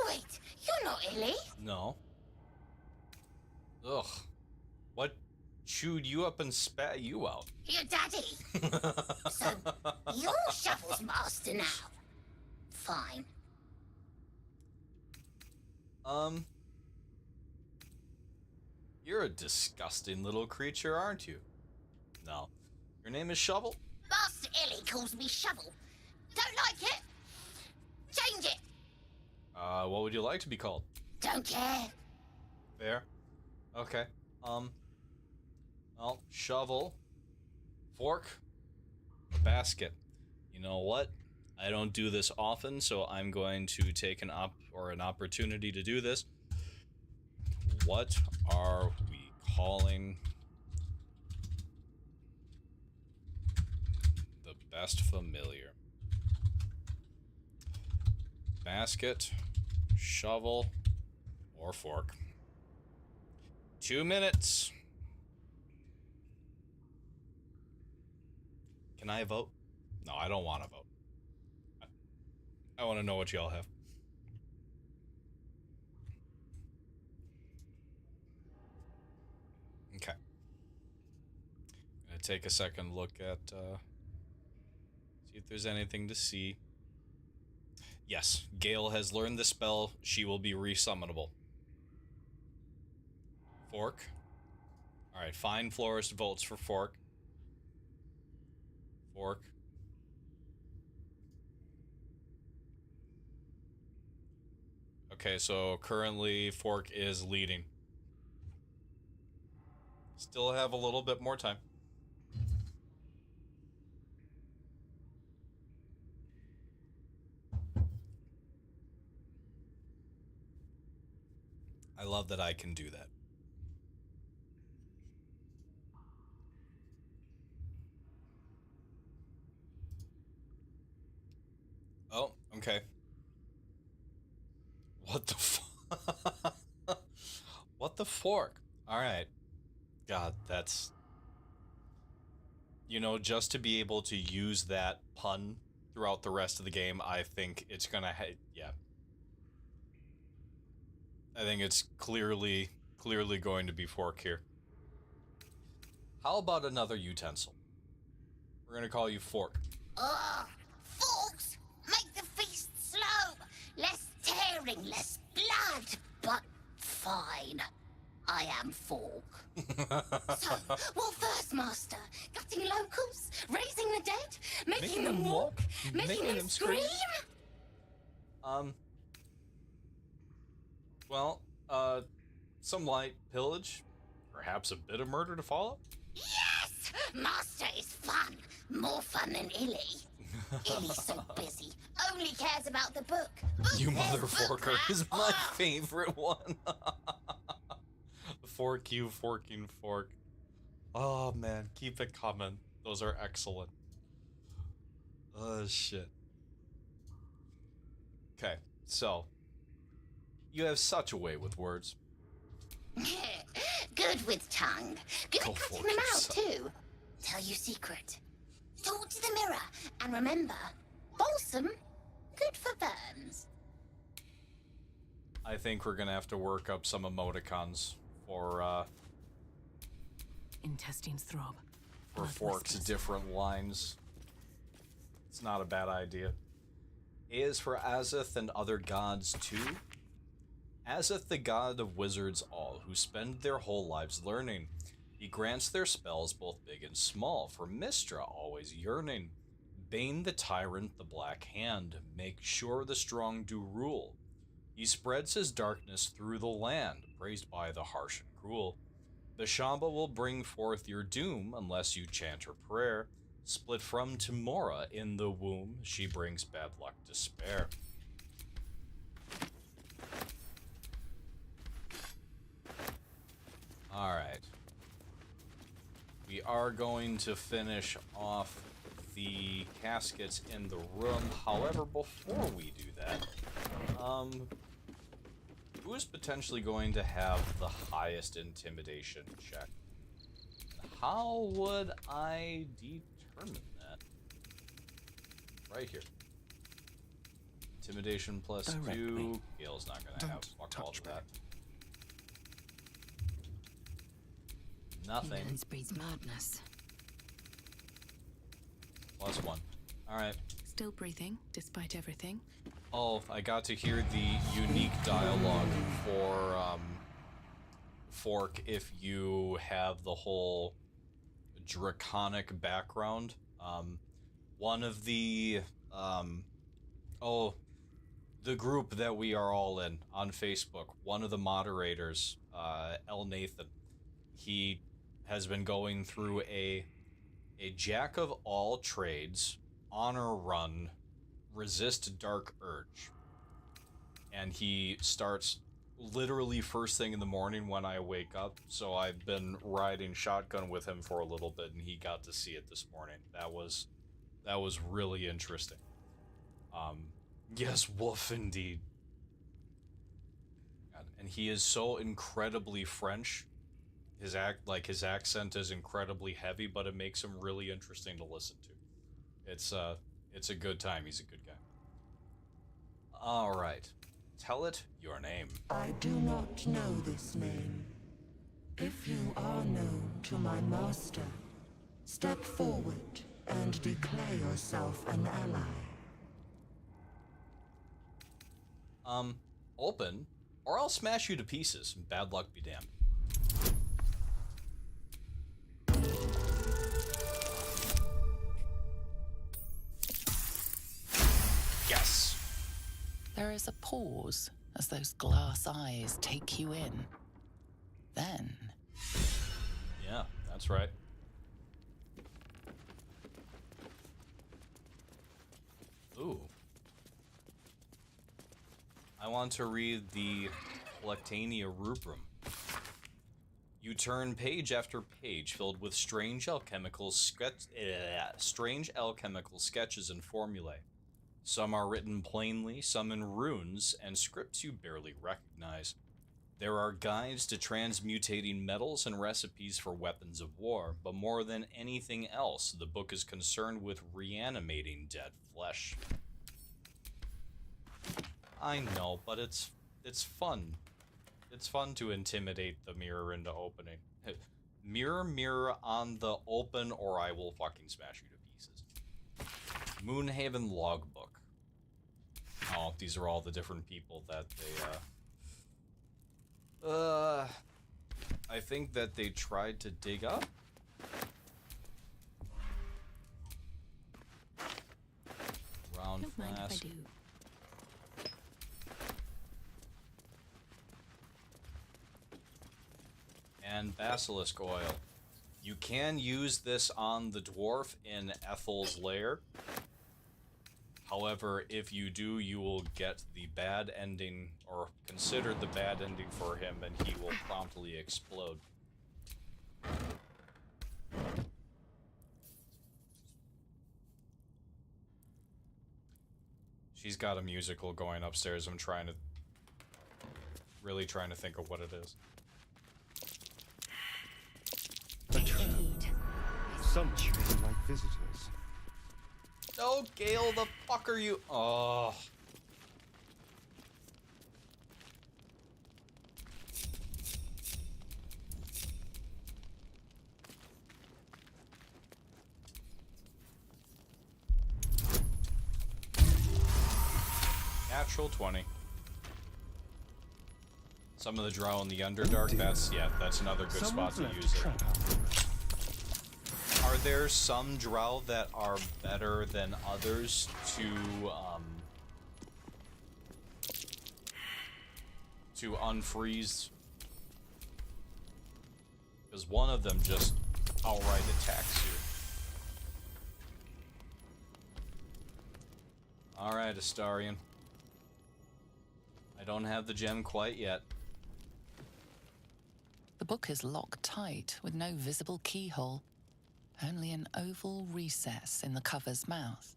Wait, you're not Illy? No. Ugh. What chewed you up and spat you out? Your daddy. So, you're Shovel's master now. Fine. You're a disgusting little creature, aren't you? No. Your name is Shovel? Master Illy calls me Shovel. Don't like it? Change it. What would you like to be called? Don't care. Fair. Okay. Well, Shovel, Fork, Basket. You know what? I don't do this often, so I'm going to take an opportunity to do this. What are we calling the best familiar? Basket, Shovel, or Fork? 2 minutes. Can I vote? No, I don't want to vote. I want to know what y'all have. Okay. Gonna take a second look at, see if there's anything to see. Yes, Gale has learned the spell. She will be resummonable. Fork. Alright, Fine Florist votes for Fork. Fork. Okay, so currently Fork is leading. Still have a little bit more time. I love that I can do that. Okay. What the what the fork? All right. God, that's... You know, just to be able to use that pun throughout the rest of the game, I think it's gonna yeah. I think it's clearly going to be fork here. How about another utensil? We're gonna call you fork. Ugh! Forks! Make the feast slow! Less tearing, less blood! But fine. I am fork. So, what first, Master? Gutting locals? Raising the dead? Making them walk? Making them scream? Well, some light pillage, perhaps a bit of murder to follow? Yes! Master is fun. More fun than Illy. Illy's so busy. Only cares about the book. You mother forker is my favorite one. Fork you, forking fork. Oh man, keep it coming. Those are excellent. Oh shit. Okay, so you have such a way with words. Good with tongue. Good Go at cutting for them out, yourself. too. Tell you secret. Talk to the mirror. And remember, balsam, good for burns. I think we're gonna have to work up some emoticons for Intestines throb. Fork's different lines. It's not a bad idea. A is for Azeth and other gods too. Azeth, the god of wizards all, who spend their whole lives learning. He grants their spells both big and small, for Mistra always yearning. Bane the tyrant, the black hand, make sure the strong do rule. He spreads his darkness through the land, praised by the harsh and cruel. The Shamba will bring forth your doom, unless you chant her prayer. Split from Timora in the womb, she brings bad luck to spare. Alright. We are going to finish off the caskets in the room. However, before we do that, who is potentially going to have the highest intimidation check? How would I determine that? Right here. Intimidation plus Direct 2. me. Gale's not gonna have fuck all of that. Nothing. Ignorance breeds madness. Plus 1. Alright. Still breathing, despite everything. Oh, I got to hear the unique dialogue for Fork if you have the whole draconic background. One of the the group that we are all in on Facebook, one of the moderators, L. Nathan, he has been going through a jack of all trades, honor run, resist dark urge. And he starts literally first thing in the morning when I wake up. So I've been riding shotgun with him for a little bit, and he got to see it this morning. That was really interesting. Yes, wolf indeed. And he is so incredibly French. His accent is incredibly heavy, but it makes him really interesting to listen to. It's a good time. He's a good guy. All right. Tell it your name. I do not know this name. If you are known to my master, step forward and declare yourself an ally. Open, or I'll smash you to pieces. Bad luck be damned. Yes. There is a pause as those glass eyes take you in. Then... Yeah, that's right. Ooh. I want to read the Collectania Rubrum. You turn page after page filled with strange alchemical sketches and formulae. Some are written plainly, some in runes, and scripts you barely recognize. There are guides to transmutating metals and recipes for weapons of war, but more than anything else, the book is concerned with reanimating dead flesh. I know, but it's fun. It's fun to intimidate the mirror into opening. Mirror, mirror on the open, or I will fucking smash you to pieces. Moonhaven Logbook. Oh, these are all the different people that they, I think that they tried to dig up. Round Don't mind if I flask. do. And basilisk oil. You can use this on the dwarf in Ethel's lair. However, if you do, you will get the bad ending, or consider the bad ending for him, and he will promptly explode. She's got a musical going upstairs. I'm really trying to think of what it is. A trap. Some children like visitors. Oh, Gale, the fuck are you? Oh. Natural 20. Some of the drow in the Underdark, that's another good spot to use it. Are there some drow that are better than others to unfreeze? Because one of them just outright attacks you. Alright, Astarion. I don't have the gem quite yet. The book is locked tight with no visible keyhole. Only an oval recess in the cover's mouth.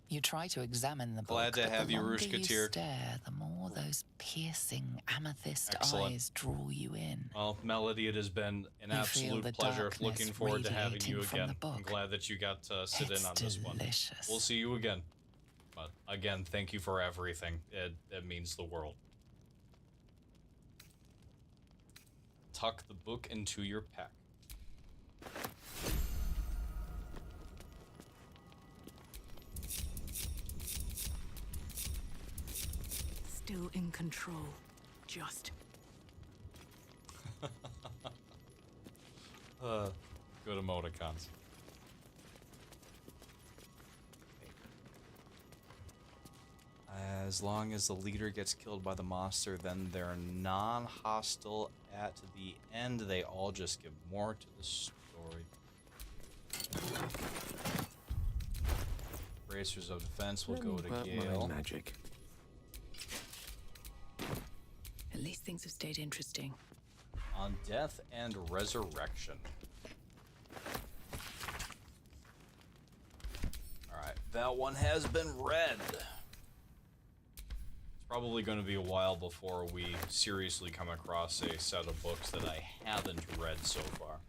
You try to examine the book, Glad to but have the you, longer you Rushkatir. stare, the more those piercing amethyst Excellent. eyes draw you in. Well, Melody, it has been an You feel absolute the pleasure. darkness Looking forward to having you radiating from again. the book. I'm glad that you got to sit in It's on this one. delicious. We'll see you again. But again, thank you for everything. It means the world. Tuck the book into your pack. Still in control. Just. Good emoticons. As long as the leader gets killed by the monster, then they're non-hostile at the end. They all just give more to the story. Bracers of defense will go to Gale. Magic. At least things have stayed interesting. On death and resurrection. Alright, that one has been read. Probably going to be a while before we seriously come across a set of books that I haven't read so far.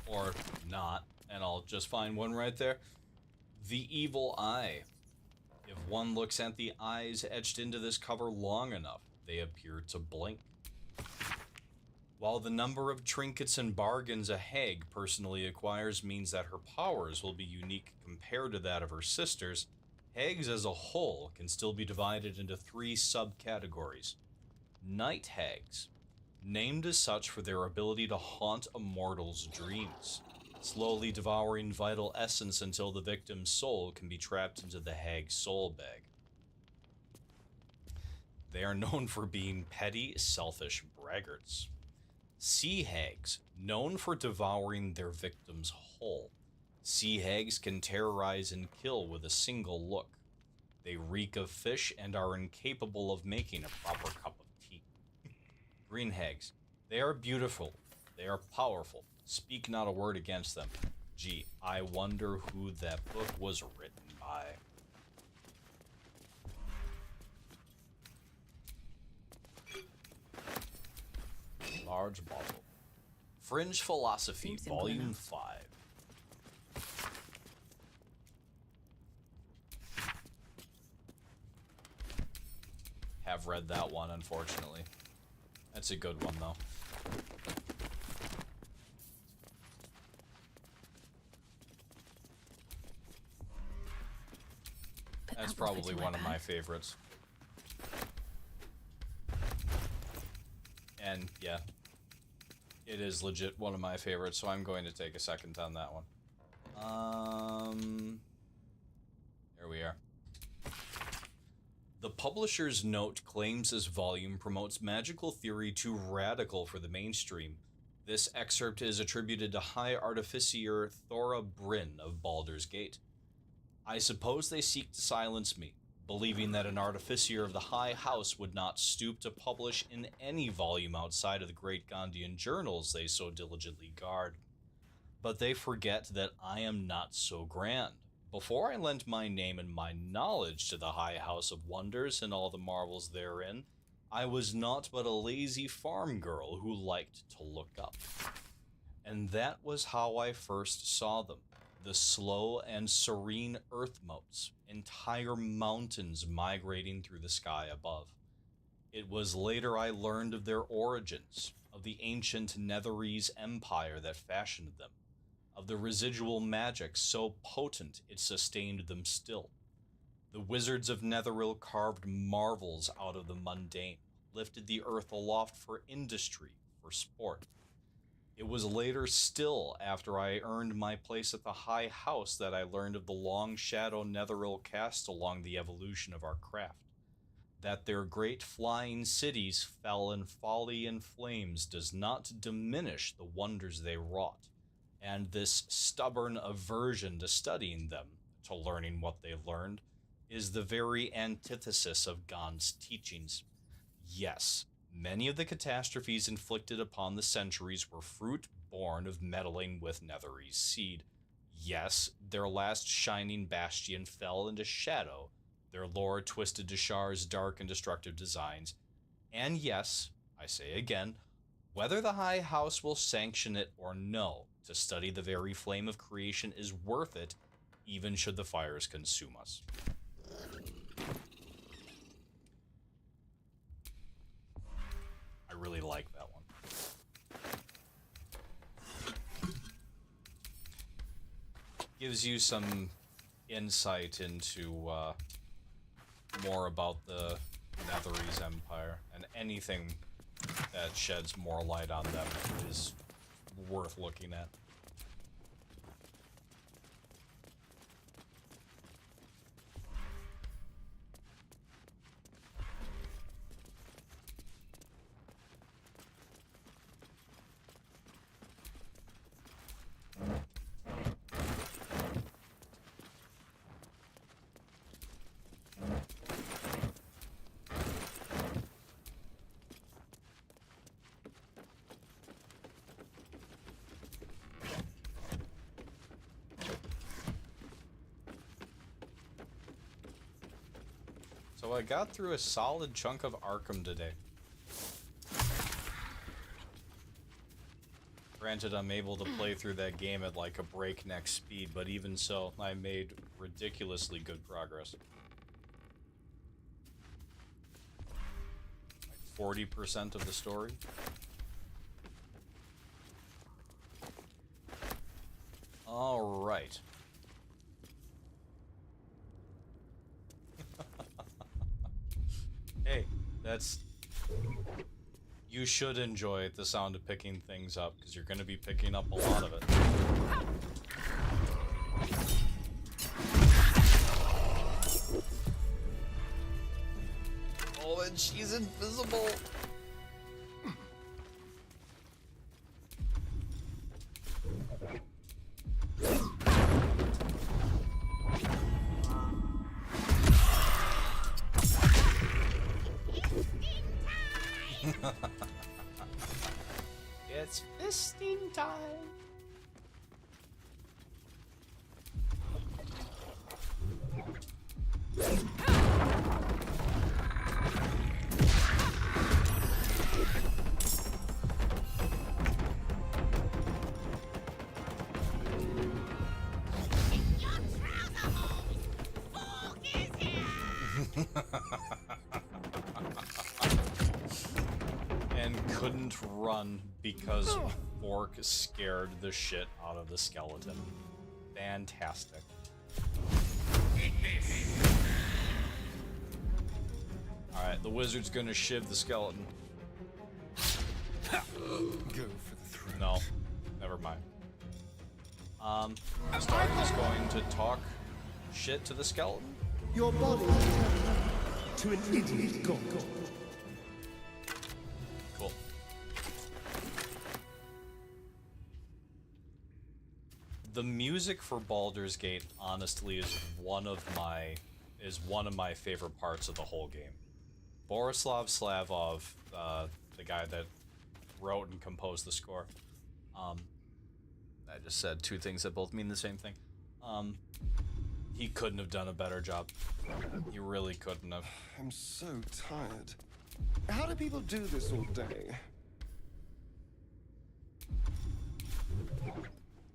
Or not, and I'll just find one right there. The Evil Eye. If one looks at the eyes etched into this cover long enough, they appear to blink. While the number of trinkets and bargains a hag personally acquires means that her powers will be unique compared to that of her sisters, hags as a whole can still be divided into 3 subcategories. Night hags, named as such for their ability to haunt a mortal's dreams, slowly devouring vital essence until the victim's soul can be trapped into the hag's soul bag. They are known for being petty, selfish braggarts. Sea hags, known for devouring their victims whole. Sea hags can terrorize and kill with a single look. They reek of fish and are incapable of making a proper cup of tea. Green hags. They are beautiful. They are powerful. Speak not a word against them. Gee, I wonder who that book was written by. Large bottle. Fringe Philosophy, Seems simple Volume enough. 5. Have read that one, unfortunately. That's a good one, though. That's probably one of my favorites. And yeah, it is legit one of my favorites, so I'm going to take a second on that one. There we are. The publisher's note claims this volume promotes magical theory too radical for the mainstream. This excerpt is attributed to High Artificier Thora Bryn of Baldur's Gate. I suppose they seek to silence me, believing that an artificier of the High House would not stoop to publish in any volume outside of the great Gondian journals they so diligently guard. But they forget that I am not so grand. Before I lent my name and my knowledge to the High House of Wonders and all the marvels therein, I was naught but a lazy farm girl who liked to look up. And that was how I first saw them. The slow and serene earth motes, entire mountains migrating through the sky above. It was later I learned of their origins, of the ancient Netherese empire that fashioned them, of the residual magic so potent it sustained them still. The wizards of Netheril carved marvels out of the mundane, lifted the earth aloft for industry, for sport. It was later still, after I earned my place at the High House, that I learned of the long shadow Netheril cast along the evolution of our craft. That their great flying cities fell in folly and flames does not diminish the wonders they wrought, and this stubborn aversion to studying them, to learning what they learned, is the very antithesis of Gond's teachings. Yes, many of the catastrophes inflicted upon the centuries were fruit born of meddling with Netherese seed. Yes, their last shining bastion fell into shadow, their lore twisted to Shar's dark and destructive designs. And yes, I say again, whether the High House will sanction it or no, to study the very flame of creation is worth it, even should the fires consume us. I really like that one. Gives you some insight into more about the Netherese Empire, and anything that sheds more light on them is worth looking at. So I got through a solid chunk of Arkham today. Granted, I'm able to play through that game at like a breakneck speed, but even so, I made ridiculously good progress. Like 40% of the story. All right. Hey, that's... You should enjoy the sound of picking things up, because you're going to be picking up a lot of it. Oh, and she's invisible! It's fisting time. And couldn't run because Fork scared the shit out of the skeleton. Fantastic. Alright, the wizard's gonna shiv the skeleton. Go for the throat. No, never mind. Stark is going to talk shit to the skeleton. Your body to an idiot god. Cool. The music for Baldur's Gate, honestly, is one of my favorite parts of the whole game. Borislav Slavov, the guy that wrote and composed the score. I just said two things that both mean the same thing. He couldn't have done a better job. He really couldn't have. I'm so tired. How do people do this all day?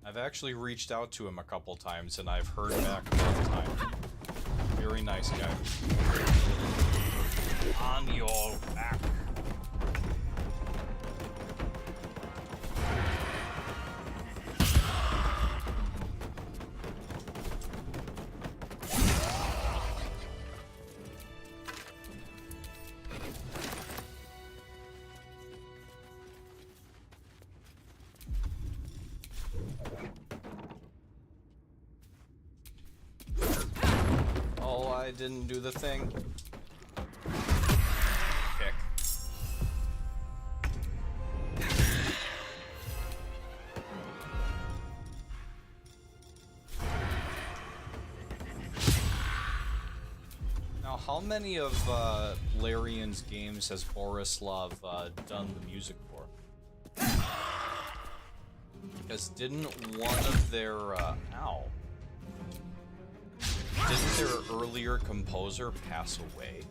I've actually reached out to him a couple times, and I've heard back both times. Very nice guy. On your back. I didn't do the thing. Kick. Now, how many of Larian's games has Borislav done the music for? Because didn't one of their ow. Didn't their earlier composer pass away?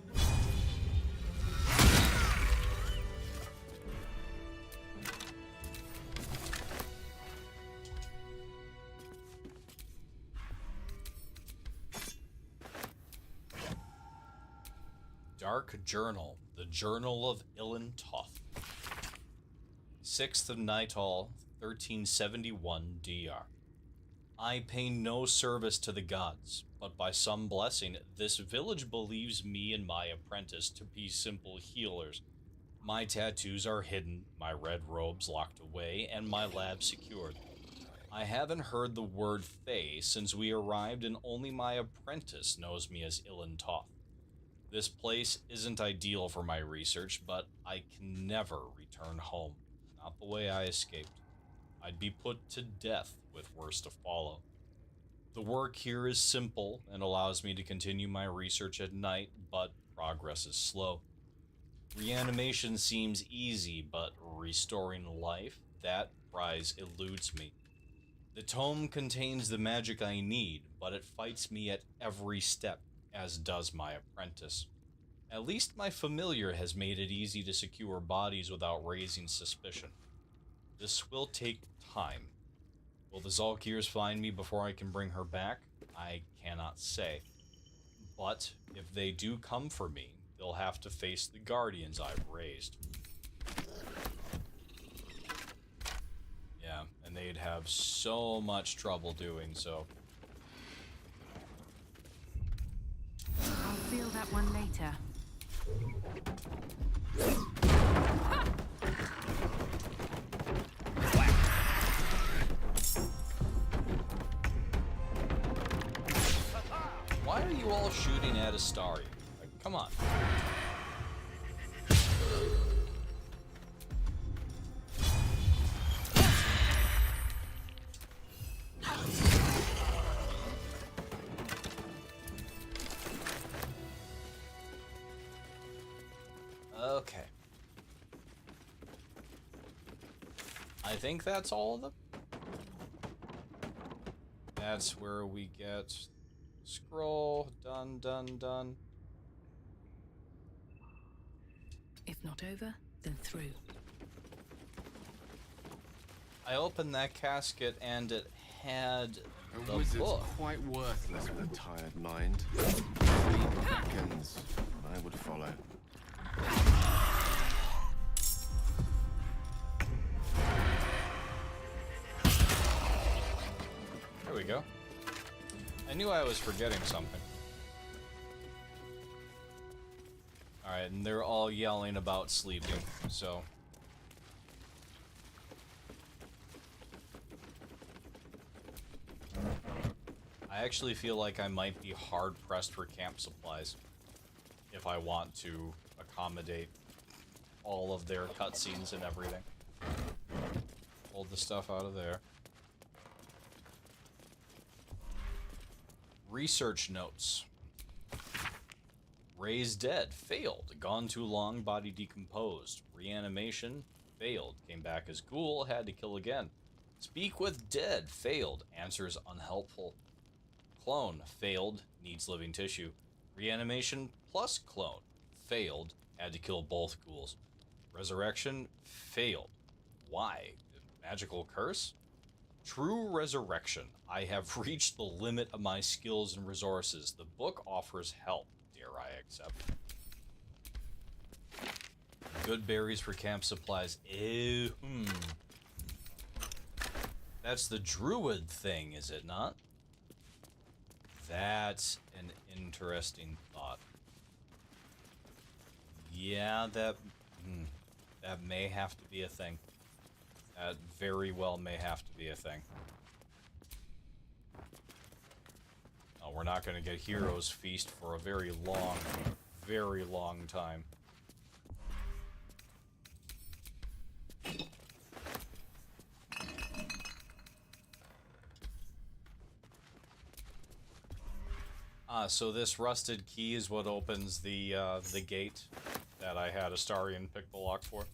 Dark Journal, the Journal of Ilin Toth. 6th of Nightall, 1371 DR. I pay no service to the gods, but by some blessing, this village believes me and my apprentice to be simple healers. My tattoos are hidden, my red robes locked away, and my lab secured. I haven't heard the word Fae since we arrived, and only my apprentice knows me as Ilin Toth. This place isn't ideal for my research, but I can never return home. Not the way I escaped. I'd be put to death with worse to follow. The work here is simple and allows me to continue my research at night, but progress is slow. Reanimation seems easy, but restoring life, that prize eludes me. The tome contains the magic I need, but it fights me at every step, as does my apprentice. At least my familiar has made it easy to secure bodies without raising suspicion. This will take time. Will the Zalkirs find me before I can bring her back? I cannot say. But if they do come for me, they'll have to face the guardians I've raised. Yeah, and they'd have so much trouble doing so. I'll feel that one later. Why are you all shooting at Astari? Like, come on. Okay. I think that's all of them. That's where we get scroll. Done, done, done. If not over, then through. I opened that casket and it had the A wizard's book. quite worthless with a tired mind. Fate beckons, I would follow. There we go. I knew I was forgetting something. Alright, and they're all yelling about sleeping, so... I actually feel like I might be hard-pressed for camp supplies if I want to accommodate all of their cutscenes and everything. Hold the stuff out of there. Research notes. Raised dead. Failed. Gone too long. Body decomposed. Reanimation. Failed. Came back as ghoul. Had to kill again. Speak with dead. Failed. Answers unhelpful. Clone. Failed. Needs living tissue. Reanimation plus clone. Failed. Had to kill both ghouls. Resurrection. Failed. Why? Magical curse? True resurrection. I have reached the limit of my skills and resources. The book offers help. Dare I accept? Good berries for camp supplies. Ew. That's the druid thing, is it not? That's an interesting thought. Yeah, that may have to be a thing. That very well may have to be a thing. Oh, we're not going to get Hero's Feast for a very long time. So this rusted key is what opens the gate that I had Astarion pick the lock for.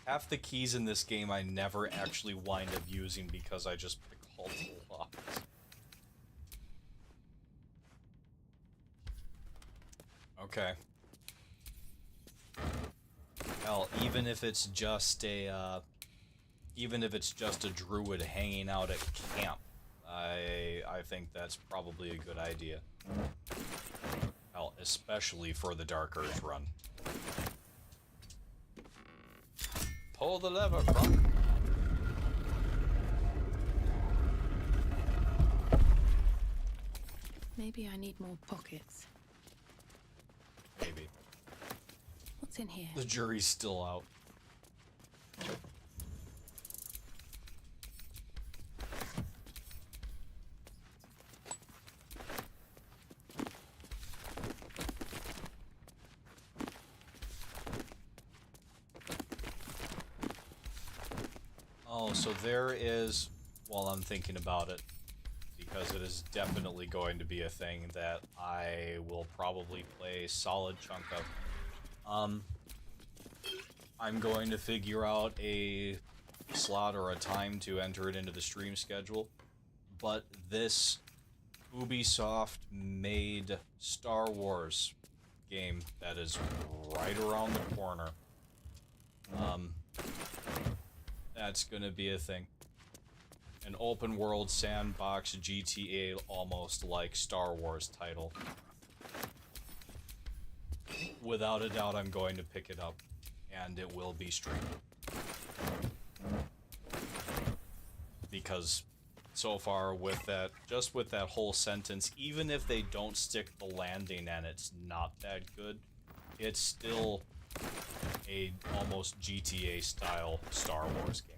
Half the keys in this game I never actually wind up using because I just pick all the locks. Okay. Hell, even if it's just a druid hanging out at camp, I think that's probably a good idea. Hell, especially for the Dark Urge run. Pull the lever, Crunk. Maybe I need more pockets. Maybe. What's in here? The jury's still out. Oh, so there is, while I'm thinking about it, because it is definitely going to be a thing that I will probably play a solid chunk of. I'm going to figure out a slot or a time to enter it into the stream schedule, but this Ubisoft made Star Wars game that is right around the corner. That's gonna be a thing. An open world sandbox GTA almost like Star Wars title. Without a doubt, I'm going to pick it up, and it will be streamed. Because so far with that, just with that whole sentence, even if they don't stick the landing and it's not that good, it's still a almost GTA style Star Wars game.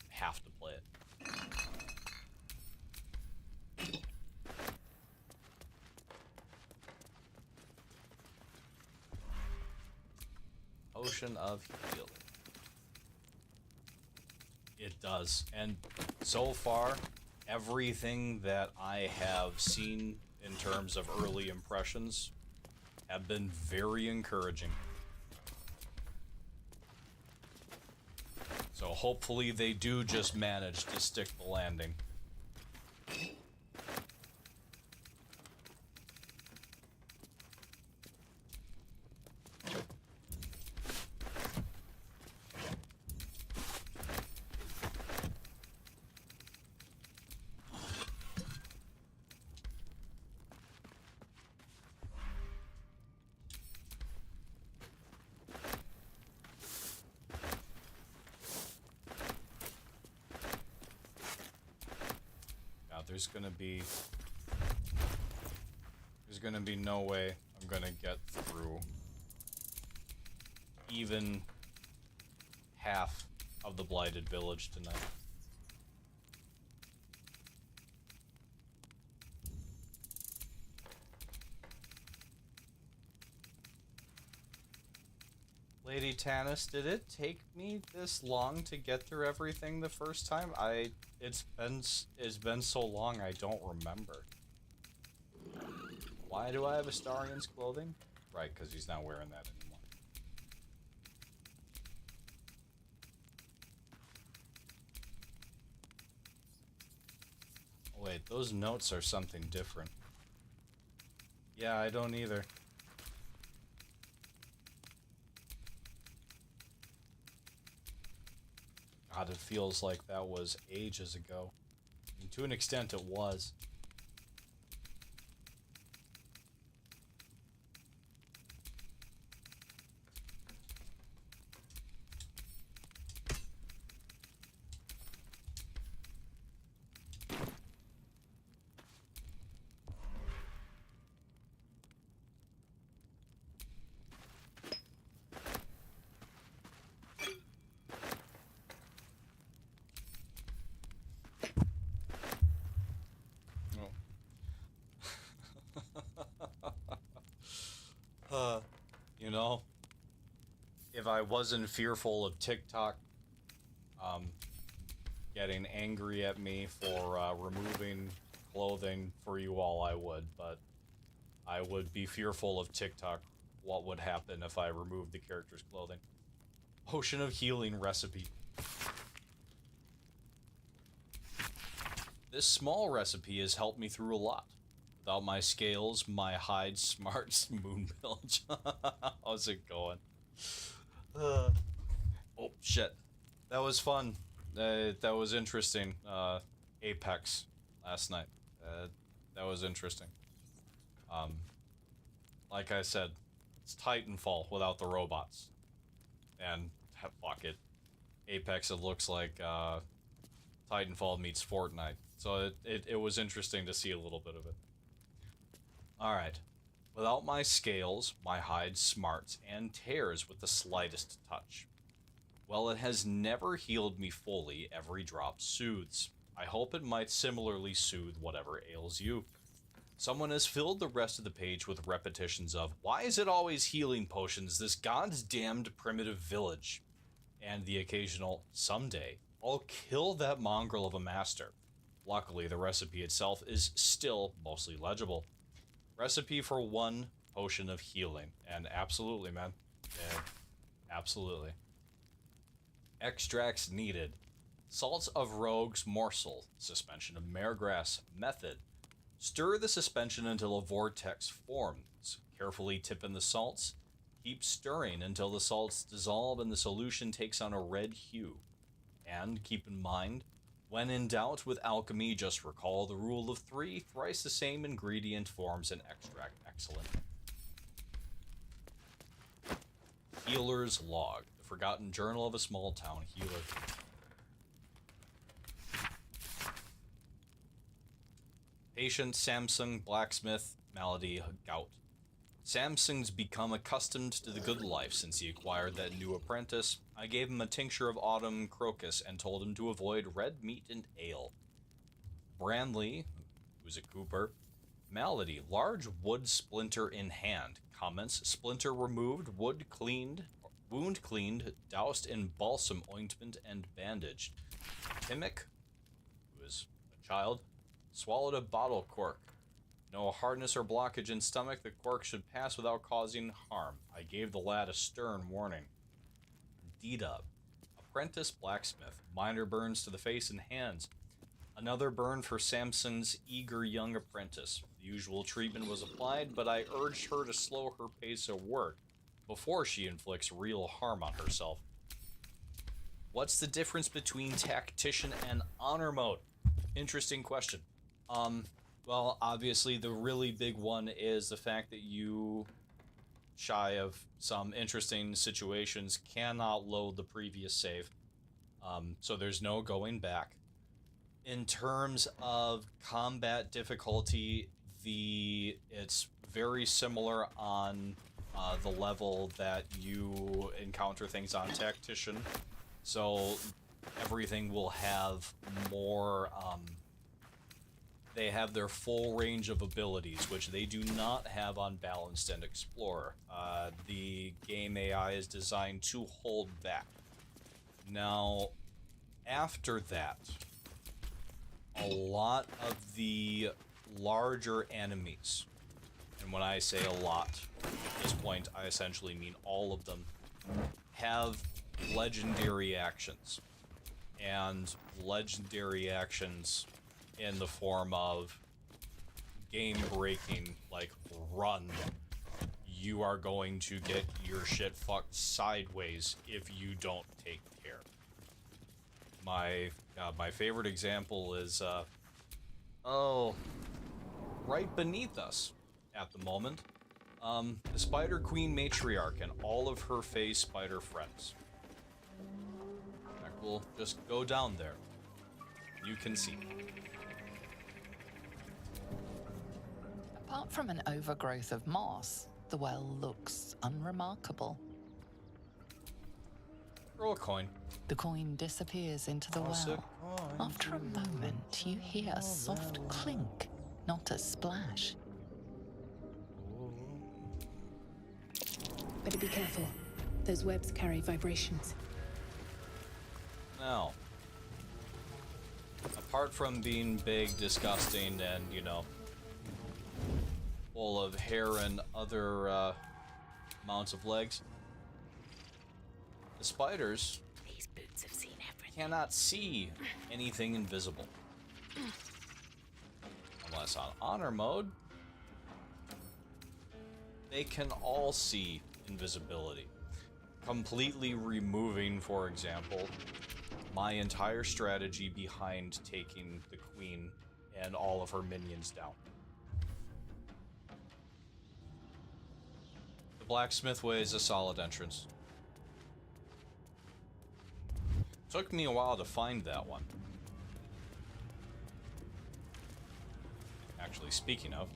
Have to play it. Potion of healing. It does, and so far, everything that I have seen in terms of early impressions have been very encouraging. So hopefully they do just manage to stick the landing. There's gonna be no way I'm gonna get through even half of the Blighted Village tonight. Lady Tanis, did it take me this long to get through everything the first time? It's been so long I don't remember. Why do I have Astarion's clothing? Right, because he's not wearing that anymore. Oh, wait, those notes are something different. Yeah, I don't either. God, it feels like that was ages ago. And to an extent, it was. You know, if I wasn't fearful of TikTok getting angry at me for removing clothing for you all, I would, but I would be fearful of TikTok, what would happen if I removed the character's clothing. Potion of Healing recipe. This small recipe has helped me through a lot. Without my scales, my hide smarts moon bilge. How's it going? Oh, shit. That was fun. That was interesting. Apex last night. That was interesting. Like I said, it's Titanfall without the robots. And, fuck it. Apex, it looks like Titanfall meets Fortnite. So it was interesting to see a little bit of it. Alright. Without my scales, my hide smarts and tears with the slightest touch. While it has never healed me fully, every drop soothes. I hope it might similarly soothe whatever ails you. Someone has filled the rest of the page with repetitions of, why is it always healing potions, this God's damned primitive village? And the occasional, someday, I'll kill that mongrel of a master. Luckily, the recipe itself is still mostly legible. Recipe for 1 potion of healing. And absolutely, man. Yeah, absolutely. Extracts needed. Salts of rogue's morsel. Suspension of maregrass. Method. Stir the suspension until a vortex forms. Carefully tip in the salts. Keep stirring until the salts dissolve and the solution takes on a red hue. And keep in mind, when in doubt with alchemy, just recall the rule of 3. Thrice the same ingredient forms an extract excellent. Healer's Log. The forgotten journal of a small town healer. Patient Samsung blacksmith, malady gout. Samsung's become accustomed to the good life since he acquired that new apprentice. I gave him a tincture of autumn crocus and told him to avoid red meat and ale. Brandley, who's a cooper. Malady, large wood splinter in hand. Comments, splinter removed, wound cleaned, doused in balsam ointment and bandaged. Timmick, who is a child, swallowed a bottle cork. No hardness or blockage in stomach, the cork should pass without causing harm. I gave the lad a stern warning. D-Dub, a apprentice blacksmith. Minor burns to the face and hands. Another burn for Samson's eager young apprentice. The usual treatment was applied, but I urged her to slow her pace of work before she inflicts real harm on herself. What's the difference between tactician and honor mode? Interesting question. Well, obviously the really big one is the fact that you, shy of some interesting situations, cannot load the previous save. So there's no going back. In terms of combat difficulty, it's very similar on the level that you encounter things on Tactician. So everything will have more, they have their full range of abilities, which they do not have on Balanced and Explorer. The game AI is designed to hold back. Now, after that, a lot of the larger enemies, and when I say a lot, at this point I essentially mean all of them, have legendary actions. And legendary actions in the form of game-breaking, like, run. You are going to get your shit fucked sideways if you don't take care. My favorite example is, right beneath us at the moment, the Spider Queen Matriarch and all of her Fae spider friends. We'll just go down there. You can see. Apart from an overgrowth of moss, the well looks unremarkable. Roll a coin. The coin disappears into the well. After a moment, you hear a soft clink, not a splash. Better be careful. Those webs carry vibrations. Now, apart from being big, disgusting, and, you know, full of hair and other amounts of legs, the spiders cannot see anything invisible. Unless on honor mode, they can all see invisibility. Completely removing, for example, my entire strategy behind taking the queen and all of her minions down. The Blacksmith Way is a solid entrance. Took me a while to find that one. Actually, speaking of,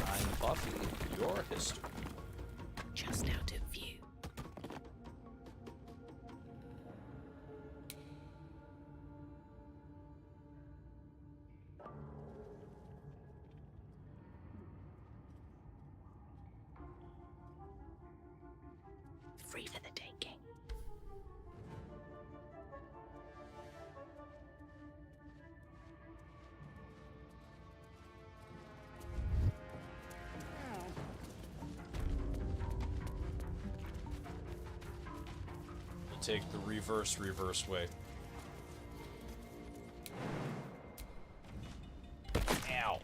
I'm Buffy, your history. Just out of view. Free for the taking. We'll take the reverse way. Ow.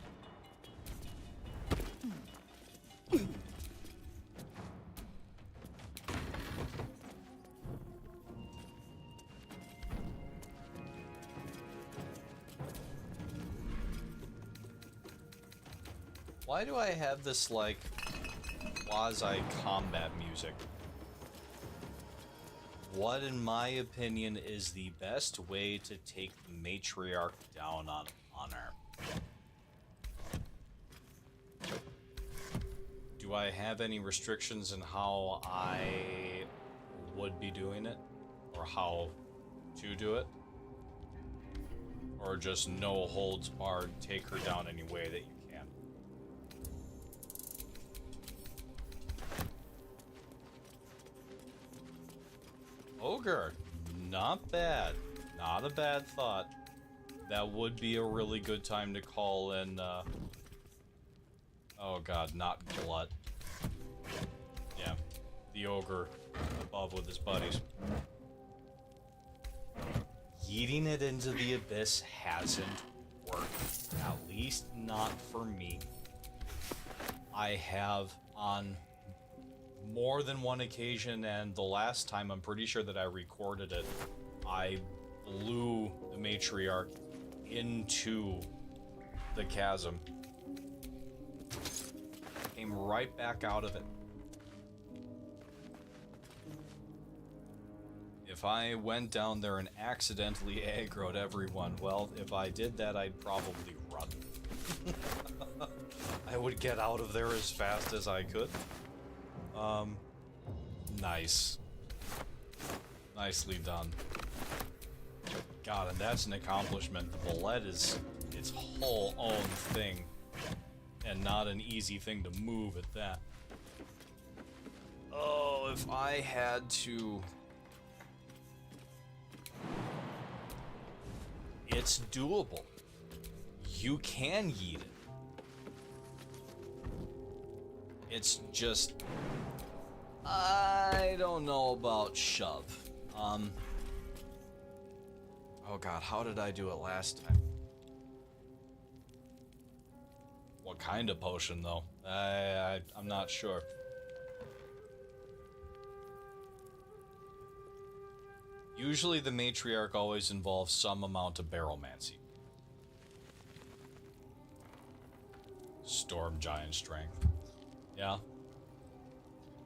Why do I have this, like, quasi-combat music? What, in my opinion, is the best way to take the Matriarch down on honor? Do I have any restrictions in how I would be doing it? Or how to do it? Or just no holds barred, take her down any way that you can? Ogre, not bad. Not a bad thought. that would be a really good time to call in, oh god, not Glut. Yeah, the ogre above with his buddies. Yeeting it into the abyss hasn't worked. At least not for me. I have on more than one occasion, and the last time I'm pretty sure that I recorded it, I blew the matriarch into the chasm. Came right back out of it. If I went down there and accidentally aggroed everyone, well, if I did that, I'd probably run. I would get out of there as fast as I could. Nice. Nicely done. God, and that's an accomplishment. The BLIGHTED is its whole own thing, and not an easy thing to move at that. Oh, if I had to... It's doable. You can yeet it. It's just... I don't know about shove. Oh god, how did I do it last time? What kind of potion, though? I'm not sure. Usually the matriarch always involves some amount of baromancy. Storm giant strength. Yeah.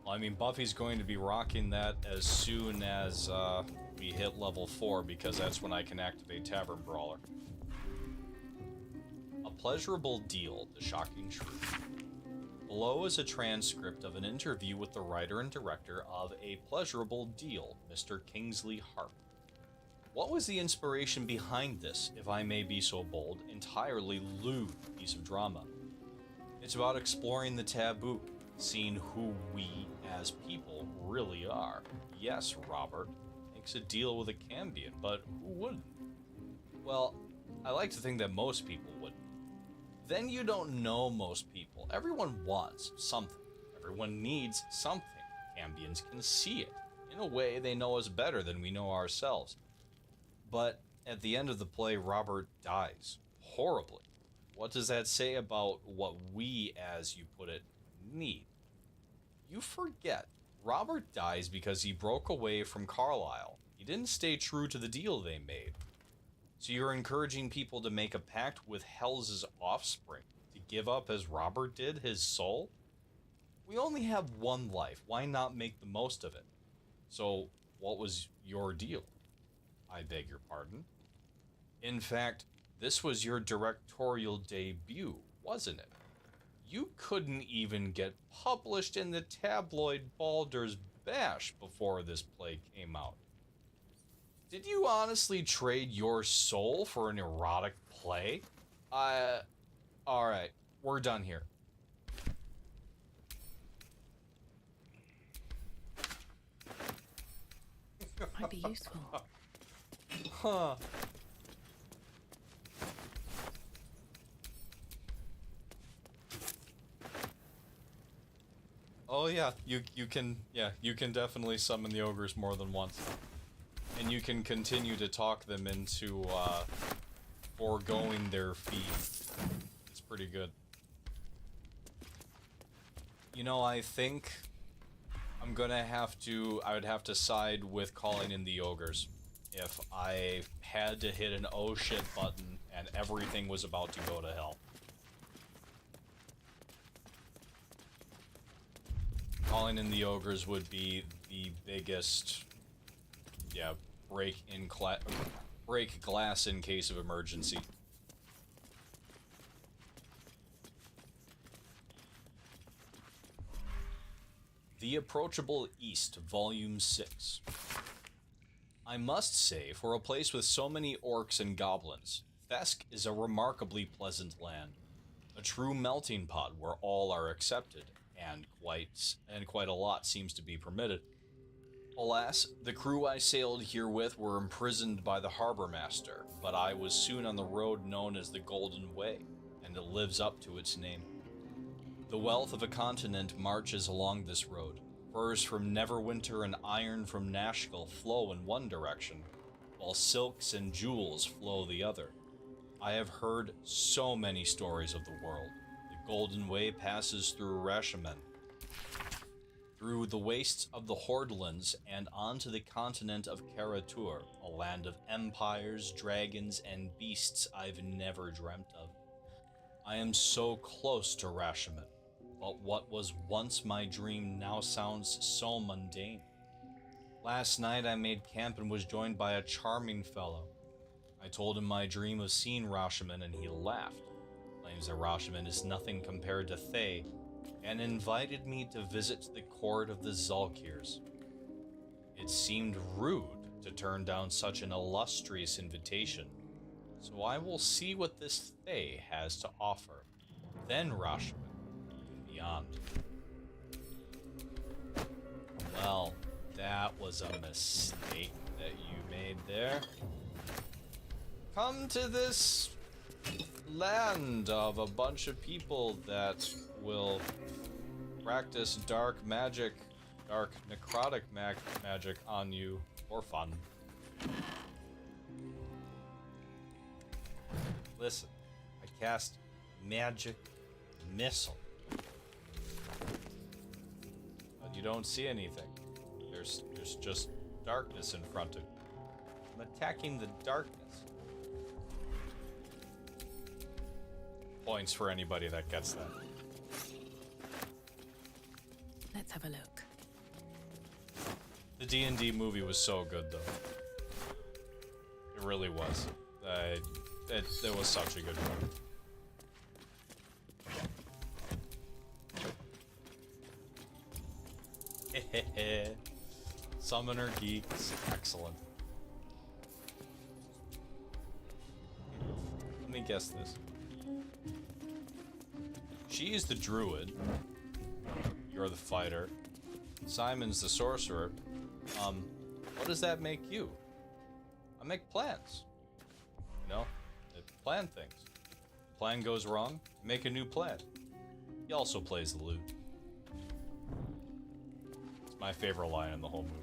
Well, I mean, Buffy's going to be rocking that as soon as we hit level 4, because that's when I can activate Tavern Brawler. A pleasurable deal, the shocking truth. Below is a transcript of an interview with the writer and director of A Pleasurable Deal, Mr. Kingsley Harp. What was the inspiration behind this, if I may be so bold, entirely lewd piece of drama? It's about exploring the taboo, seeing who we as people really are. Yes, Robert makes a deal with a Cambion, but who wouldn't? Well, I like to think that most people wouldn't. Then you don't know most people. Everyone wants something. Everyone needs something. Cambions can see it. In a way, they know us better than we know ourselves. But at the end of the play, Robert dies. Horribly. What does that say about what we, as you put it, need? You forget. Robert dies because he broke away from Carlisle. He didn't stay true to the deal they made. So you're encouraging people to make a pact with Hell's offspring, to give up as Robert did his soul? We only have one life, why not make the most of it? So, what was your deal? I beg your pardon? In fact, this was your directorial debut, wasn't it? You couldn't even get published in the tabloid Baldur's Bash before this play came out. Did you honestly trade your soul for an erotic play? Alright, we're done here. Might be useful. Huh. Oh yeah, you can definitely summon the ogres more than once. And you can continue to talk them into foregoing their fee. It's pretty good. You know, I think I would have to side with calling in the ogres if I had to hit an oh shit button and everything was about to go to hell. Calling in the ogres would be the biggest, yeah, break glass in case of emergency. The Approachable East, Volume 6. I must say, for a place with so many orcs and goblins, Thesk is a remarkably pleasant land. A true melting pot where all are accepted, and quite a lot seems to be permitted. Alas, the crew I sailed here with were imprisoned by the harbor master, but I was soon on the road known as the Golden Way, and it lives up to its name. The wealth of a continent marches along this road. Furs from Neverwinter and iron from Nashkel flow in one direction, while silks and jewels flow the other. I have heard so many stories of the world. The Golden Way passes through Rashomon, through the wastes of the Hordelands, and onto the continent of Karatur, a land of empires, dragons, and beasts I've never dreamt of. I am so close to Rashomon, but what was once my dream now sounds so mundane. Last night I made camp and was joined by a charming fellow. I told him my dream of seeing Rashomon, and he laughed, claims that Rashomon is nothing compared to Thay, and invited me to visit the court of the Zulkirs. It seemed rude to turn down such an illustrious invitation, so I will see what this Thay has to offer, then Rashomon, and beyond. Well, that was a mistake that you made there. Come to this land of a bunch of people that will practice dark magic, dark necrotic magic on you for fun. Listen, I cast magic missile, but you don't see anything. There's just darkness in front of you. I'm attacking the darkness. Points for anybody that gets that. Let's have a look. The D&D movie was so good, though. It really was. It was such a good one. Summoner geeks. Excellent. Let me guess this. She's the druid. You're the fighter. Simon's the sorcerer. What does that make you? I make plans. You know? I plan things. Plan goes wrong, make a new plan. He also plays the lute. It's my favorite line in the whole movie.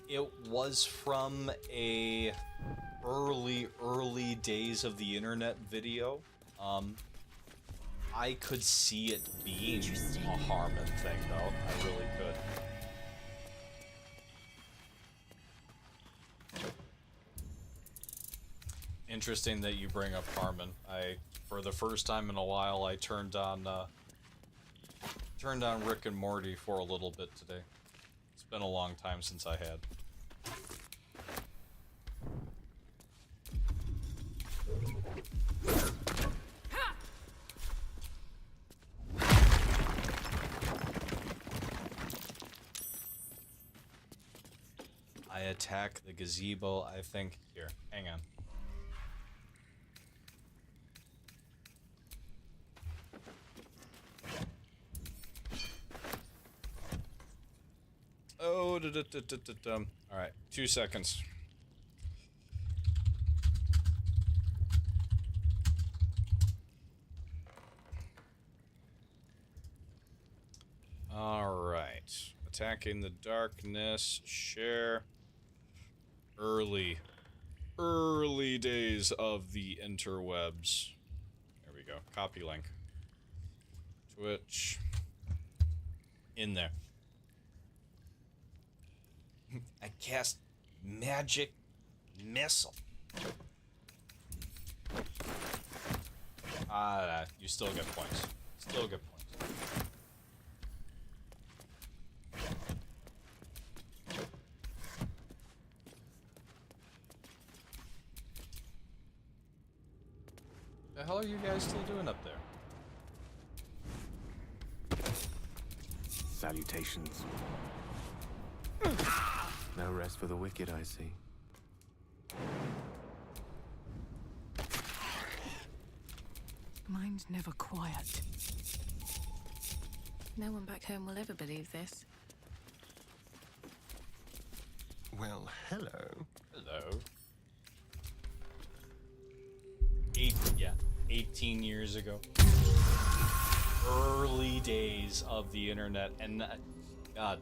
It was from a early days of the internet video. I could see it being a Harmon thing, though. I really could. Interesting that you bring up Harmon. For the first time in a while, I turned on Rick and Morty for a little bit today. It's been a long time since I had. I attack the gazebo, I think. Here, hang on. Oh, alright, 2 seconds. Alright. Attacking the darkness. Share. Early days of the interwebs. There we go. Copy link. Twitch. In there. I cast magic missile. You still get points. Still get points. The hell are you guys still doing up there? Salutations. No rest for the wicked, I see. Mine's never quiet. No one back home will ever believe this. Well, hello. Hello. 18 years ago. Early days of the internet, and God,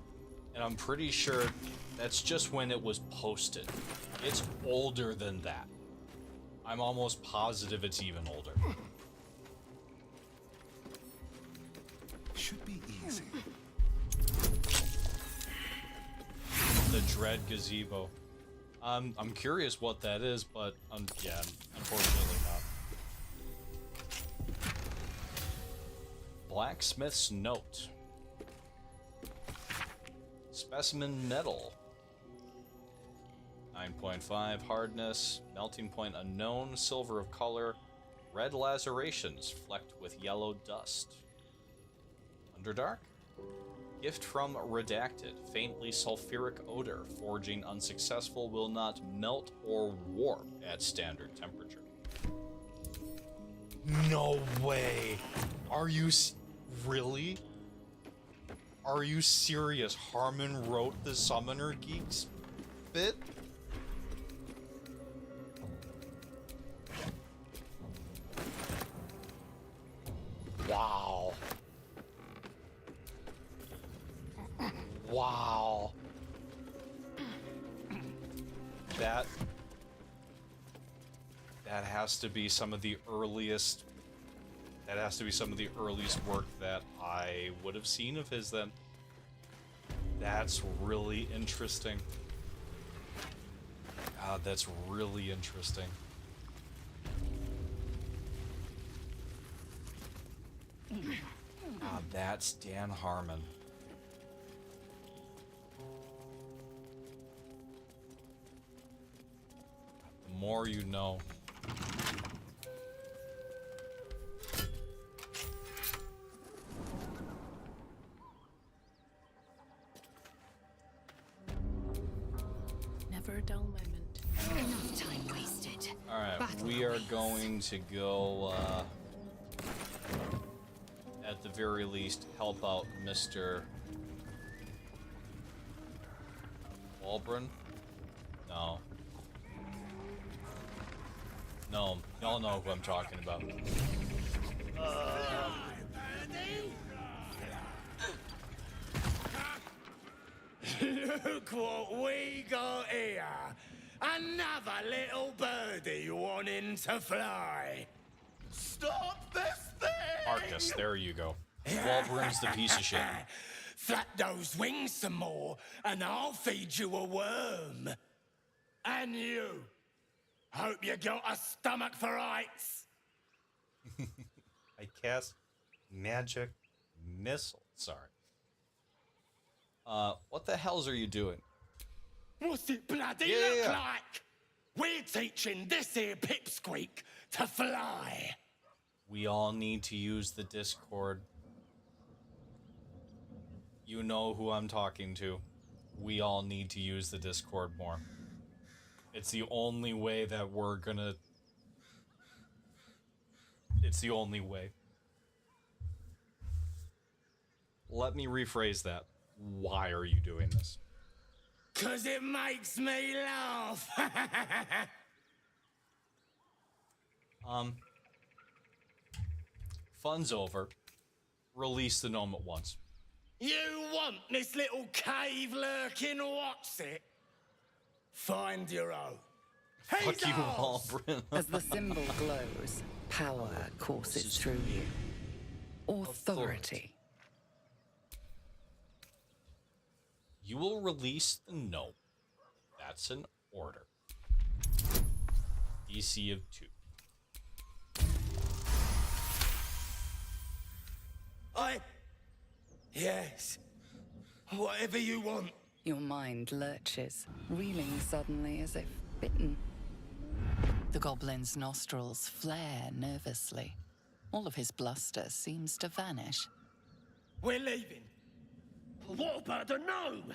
and I'm pretty sure that's just when it was posted. It's older than that. I'm almost positive it's even older. Should be easy. The Dread Gazebo. I'm curious what that is, but yeah, unfortunately not. Blacksmith's Note. Specimen Metal. 9.5 hardness, melting point unknown, silver of color, red lacerations flecked with yellow dust. Underdark? Gift from Redacted, faintly sulfuric odor, forging unsuccessful, will not melt or warp at standard temperature. No way! Are you really? Are you serious? Harmon wrote the Summoner Geeks bit? Wow. Wow. That has to be some of the earliest. That has to be some of the earliest work that I would have seen of his then. That's really interesting. God, that's really interesting. God, that's Dan Harmon. The more you know. Never a dull moment. Enough time wasted. Alright, we are going to go, at the very least, help out Mr. Walbrun? No. No, y'all know who I'm talking about. Look what we got here. Another little birdie wanting to fly. Stop this thing! Arcus, there you go. Walbrun's the piece of shit. Flap those wings some more, and I'll feed you a worm. And you. Hope you got a stomach for ice. I cast magic missile. Sorry. What the hells are you doing? What's it bloody look like? We're teaching this here pipsqueak to fly. We all need to use the Discord. You know who I'm talking to. We all need to use the Discord more. It's the only way that we're gonna... It's the only way. Let me rephrase that. Why are you doing this? 'Cause it makes me laugh. Fun's over. Release the gnome at once. You want this little cave lurking what's it? Find your own. Fuck you, Walbrun. As the symbol glows, power courses through you. Authority. You will release the gnome. That's an order. DC of 2. Yes. Whatever you want. Your mind lurches, reeling suddenly as if bitten. The goblin's nostrils flare nervously. All of his bluster seems to vanish. We're leaving. What about the gnome?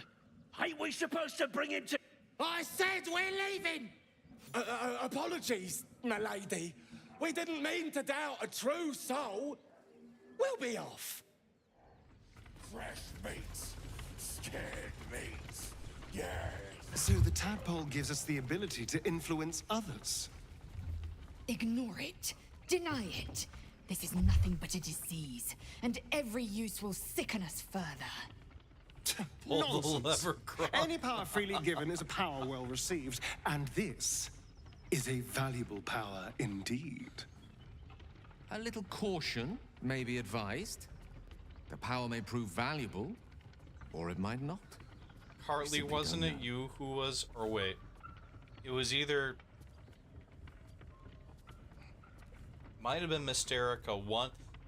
Ain't we supposed to bring him to... I said we're leaving! Apologies, my lady. We didn't mean to doubt a true soul. We'll be off. Fresh meats. Scared meats. Yeah. So the tadpole gives us the ability to influence others. Ignore it. Deny it. This is nothing but a disease, and every use will sicken us further. Pull the lever, Gronk. Any power freely given is a power well received, and this is a valuable power indeed. A little caution may be advised. The power may prove valuable, or it might not. Hartley, Simply wasn't don't it know. you who was... Or wait. It was either... Might have been Mysterica.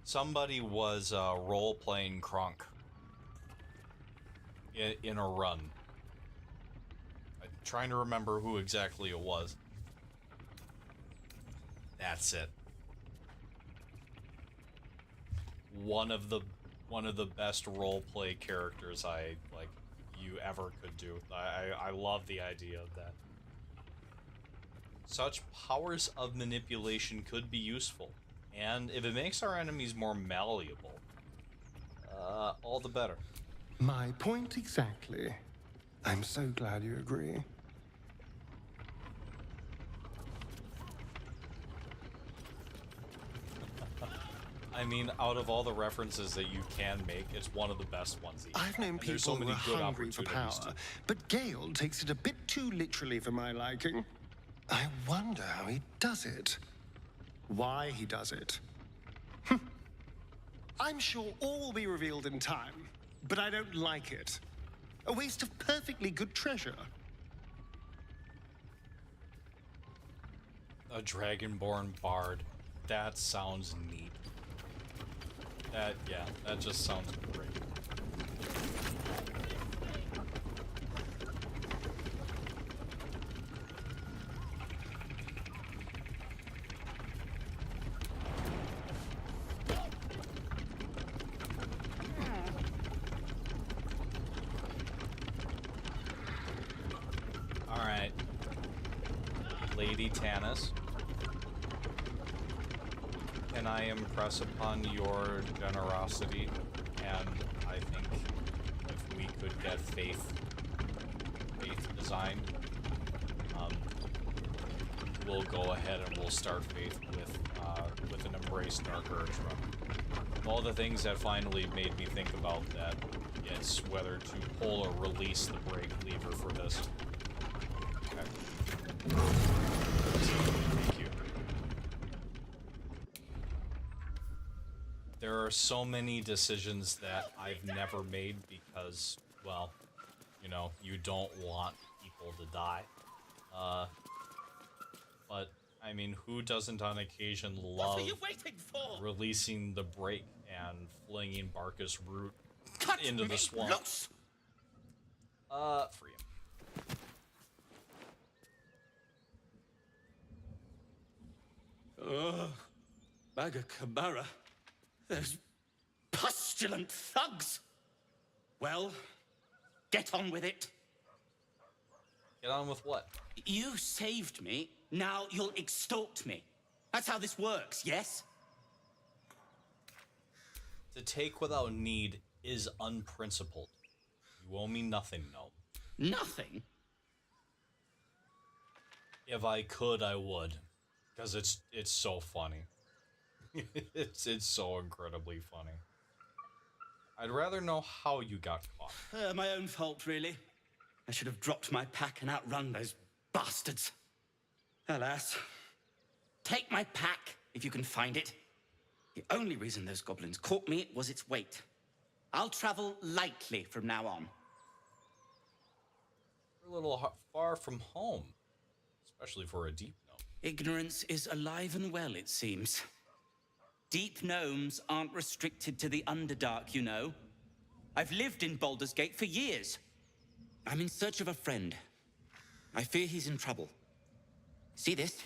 Somebody was role-playing Kronk. In a run. I'm trying to remember who exactly it was. That's it. One of the best role-play characters you ever could do. I love the idea of that. Such powers of manipulation could be useful, and if it makes our enemies more malleable, all the better. My point exactly. I'm so glad you agree. I mean, out of all the references that you can make, it's one of the best ones. I've known And there's people so who many are good hungry for power, opportunities to- but Gale takes it a bit too literally for my liking. I wonder how he does it. Why he does it. I'm sure all will be revealed in time, but I don't like it. A waste of perfectly good treasure. A Dragonborn bard. That sounds neat. That just sounds great. Alright. Lady Tanis. Can I impress upon your generosity? And I think if we could get Faith designed, we'll go ahead and we'll start Faith with an Embrace Dark Urge run. Of all the things that finally made me think about that, it's whether to pull or release the brake lever for this. Okay. Thank you. There are so many decisions that I've never made because, well, you know, you don't want people to die. But, I mean, who doesn't on occasion love What are you waiting for? releasing the brake and flinging Barkus Root Cut into me the swamp? loose! Free him. Magakabara. Those pustulant thugs. Well, get on with it. Get on with what? You saved me, now you'll extort me. That's how this works, yes? To take without need is unprincipled. You owe me nothing, no. Nothing? If I could, I would. Because it's so funny. it's so incredibly funny. I'd rather know how you got caught. My own fault, really. I should have dropped my pack and outrun those bastards. Alas. Take my pack, if you can find it. The only reason those goblins caught me was its weight. I'll travel lightly from now on. We're a little far from home. Especially for a deep gnome. Ignorance is alive and well, it seems. Deep gnomes aren't restricted to the Underdark, you know. I've lived in Baldur's Gate for years. I'm in search of a friend. I fear he's in trouble. See this?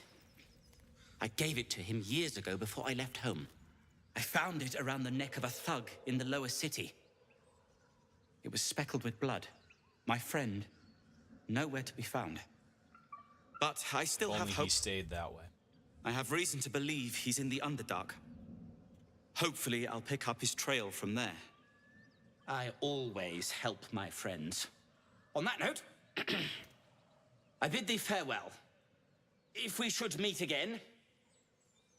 I gave it to him years ago before I left home. I found it around the neck of a thug in the lower city. It was speckled with blood. My friend, nowhere to be found. But I still If have only hope. he stayed that way. I have reason to believe he's in the Underdark. Hopefully, I'll pick up his trail from there. I always help my friends. On that note, I bid thee farewell. If we should meet again,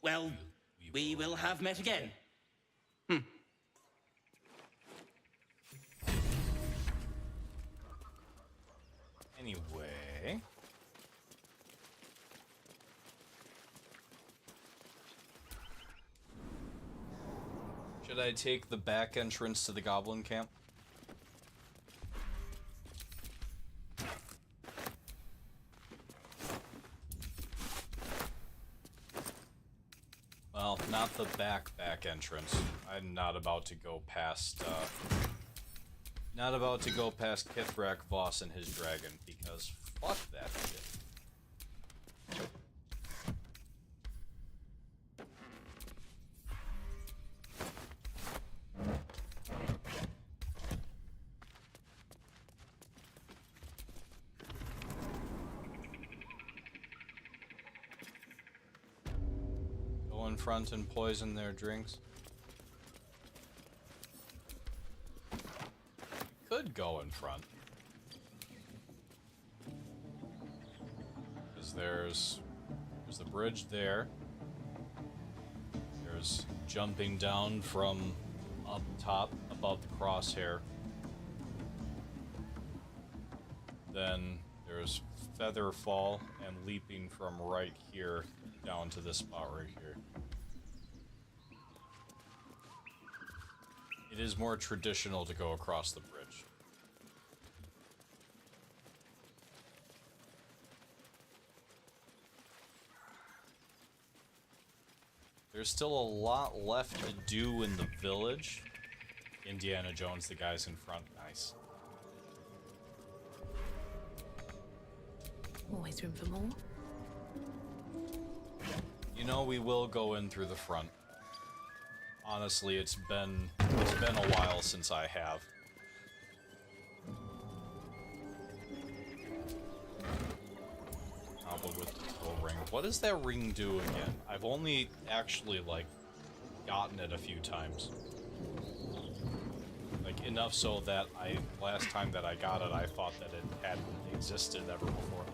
well, we will have met again. Anyway. Should I take the back entrance to the goblin camp? Well, not the back entrance. I'm not about to go past, not about to go past Kithrak Voss and his dragon, because fuck that shit. Go in front and poison their drinks. Could go in front. Because there's the bridge there. There's jumping down from up top above the crosshair. Then there's feather fall and leaping from right here down to this spot right here. It is more traditional to go across the bridge. There's still a lot left to do in the village. Indiana Jones, the guys in front, nice. Always room for more. You know, we will go in through the front. Honestly, it's been a while since I have. Probably with the toe ring. What does that ring do again? I've only actually, like, gotten it a few times. Like, enough so that last time that I got it, I thought that it hadn't existed ever before.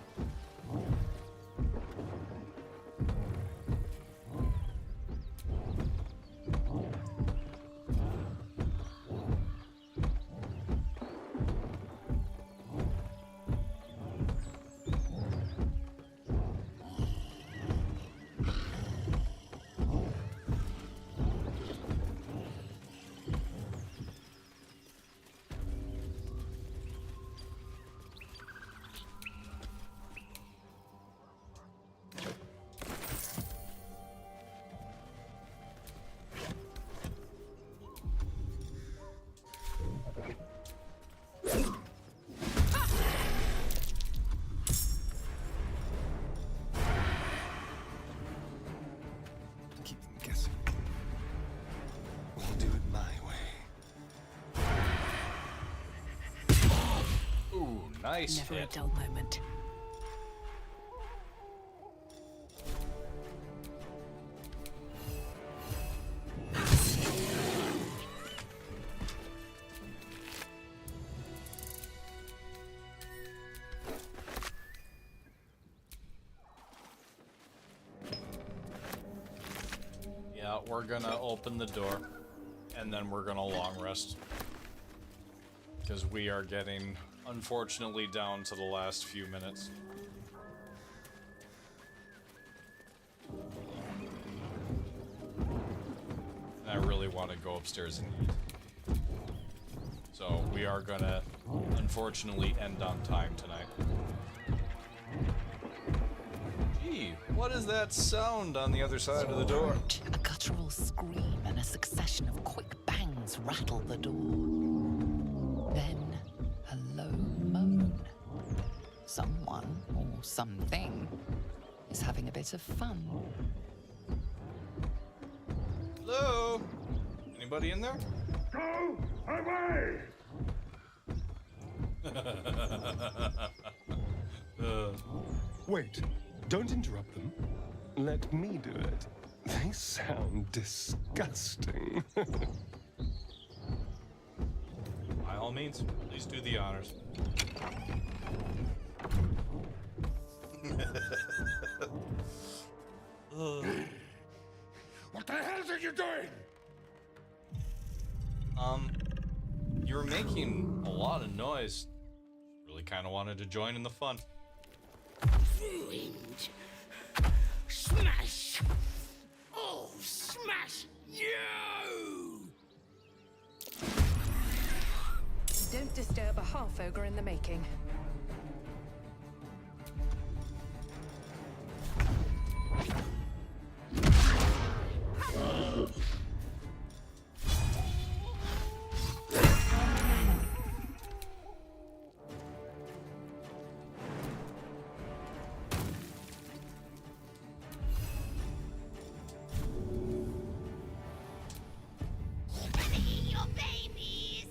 Nice Never hit. a dull moment. Yeah, we're gonna open the door, and then we're gonna long rest. Because we are getting, unfortunately, down to the last few minutes. And I really want to go upstairs and eat. So we are gonna, unfortunately, end on time tonight. Gee, what is that sound on the other side of the door? A guttural scream and a succession of quick bangs rattle the door. Then, a low moan. Someone, or something, is having a bit of fun. Hello? Anybody in there? Go away! Wait, don't interrupt them. Let me do it. They sound disgusting. By all means, please do the honors. What the hell are you doing? You were making a lot of noise. Really kind of wanted to join in the fun. Ruined. Smash. Oh, smash you! Don't disturb a half-ogre in the making. Your babies.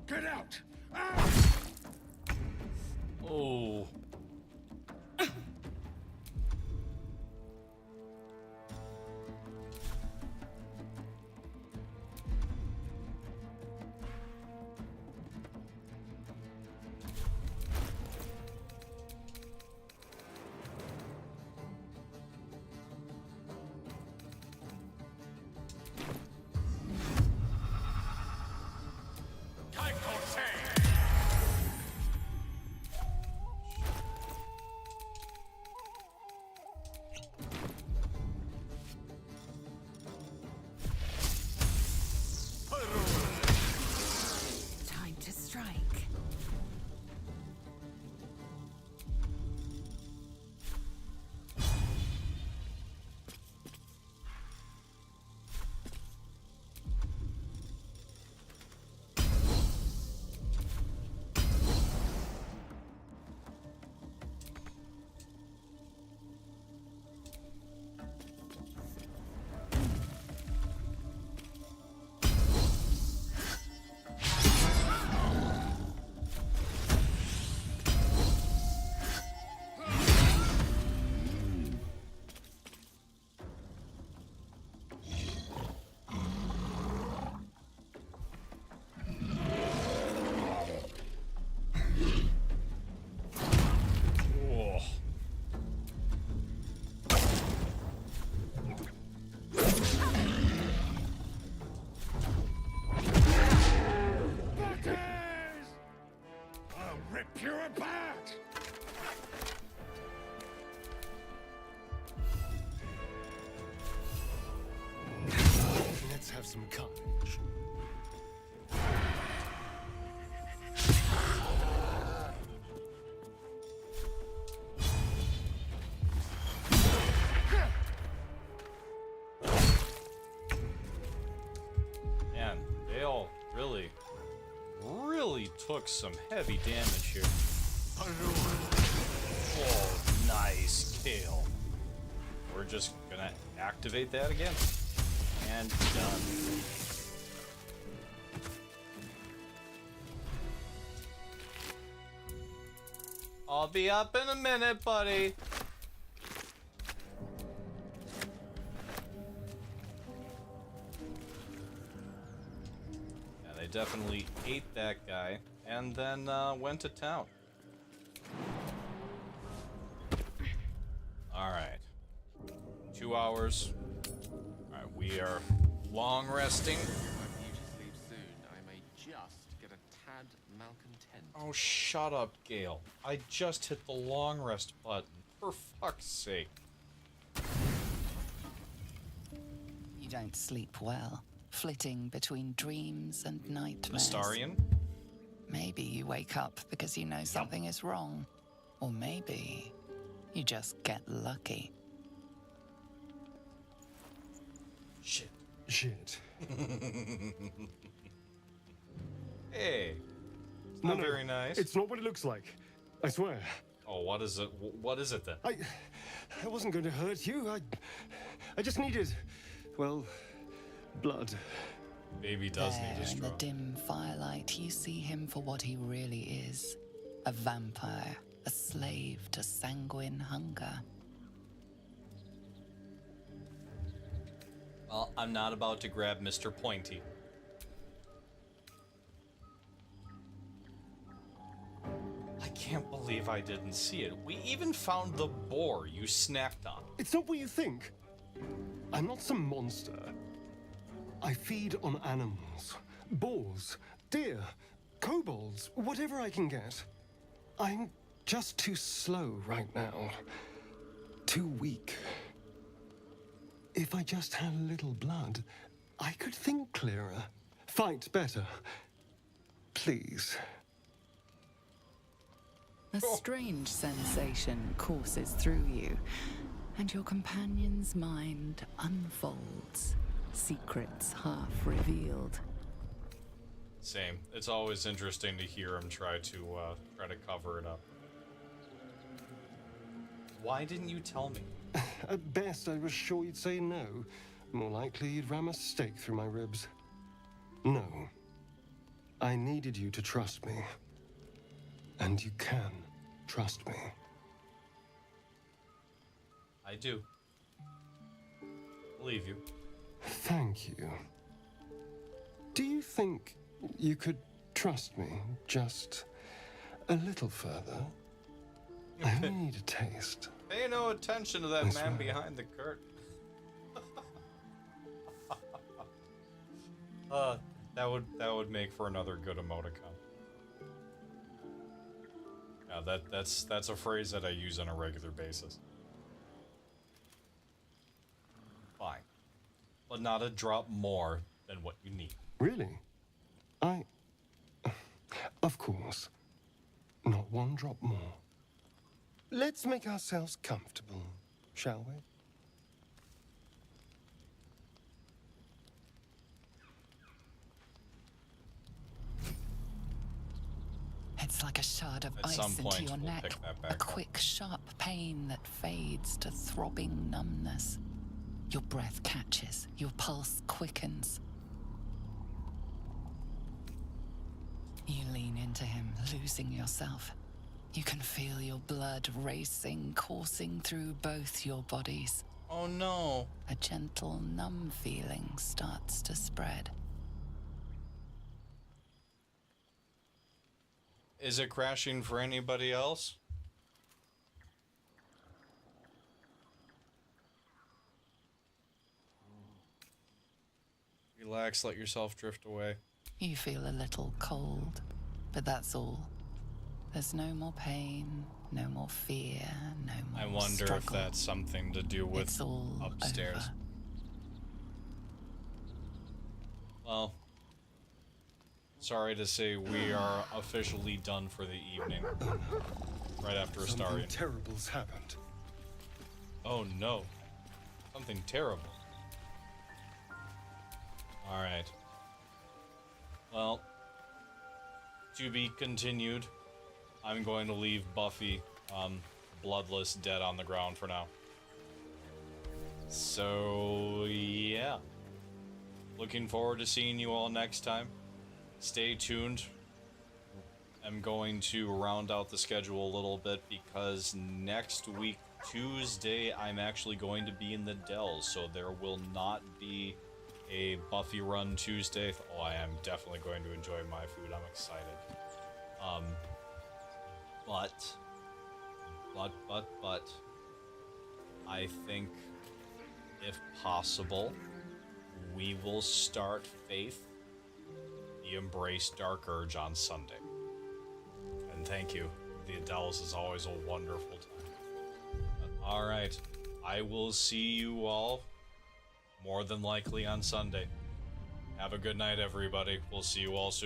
Get out! Oh. Time to strike. Oh. Butters! I'll rip you apart! Let's have some carnage. Man, they all really took some heavy damage here. Oh, nice kill. We're just gonna activate that again. And done. I'll be up in a minute, buddy. Yeah, they definitely ate that guy and then went to town. Alright. 2 hours. Alright, we are long resting. If I'm due to sleep soon, I may just get a tad malcontent. Oh, shut up, Gale. I just hit the long rest button. For fuck's sake. You don't sleep well, flitting between dreams and nightmares. Astarian? Maybe you wake up because you know something is wrong. Or maybe you just get lucky. Shit. Hey, it's No, not no, very nice. It's not what it looks like. I swear. Oh, what is it? What is it then? I wasn't going to hurt you. I just needed, well, blood. Baby does There, need a in straw. the dim firelight, you see him for what he really is. A vampire, a slave to sanguine hunger. Well, I'm not about to grab Mr. Pointy. I can't believe I didn't see it. We even found the boar you snacked on. It's not what you think. I'm not some monster. I feed on animals. Boars, deer, kobolds, whatever I can get. I'm just too slow right now. Too weak. If I just had a little blood, I could think clearer. Fight better. Please. A strange sensation courses through you, and your companion's mind unfolds, secrets half revealed. Same. It's always interesting to hear him try to cover it up. Why didn't you tell me? At best, I was sure you'd say no. More likely, you'd ram a stake through my ribs. No. I needed you to trust me. And you can trust me. I do. Believe you. Thank you. Do you think you could trust me just a little further? I only need a taste. Pay no attention to that I man swear. behind the curtain. That would make for another good emoticon. Yeah, that's a phrase that I use on a regular basis. Fine. But not a drop more than what you need. Really? Of course. Not one drop more. Let's make ourselves comfortable, shall we? It's like a shard of At ice some into point, your we'll neck. pick that A back up. quick, sharp pain that fades to throbbing numbness. Your breath catches, your pulse quickens. You lean into him, losing yourself. You can feel your blood racing, coursing through both your bodies. Oh no. A gentle, numb feeling starts to spread. Is it crashing for anybody else? Relax, let yourself drift away. You feel a little cold, but that's all. There's no more pain, no more fear, no more I wonder struggle. if that's something to do with It's all upstairs. over. Well, sorry to say we are officially done for the evening. Right after Something Astarion. terrible's happened. Oh no. Something terrible. Alright. Well, to be continued. I'm going to leave Buffy bloodless, dead on the ground for now. So, yeah. Looking forward to seeing you all next time. Stay tuned. I'm going to round out the schedule a little bit because next week, Tuesday, I'm actually going to be in the Dells, so there will not be a Buffy run Tuesday. Oh, I am definitely going to enjoy my food. I'm excited. But, I think, if possible, we will start Faith, the Embrace Dark Urge on Sunday. And thank you. The Adelis is always a wonderful time. Alright, I will see you all more than likely on Sunday. Have a good night, everybody. We'll see you all soon.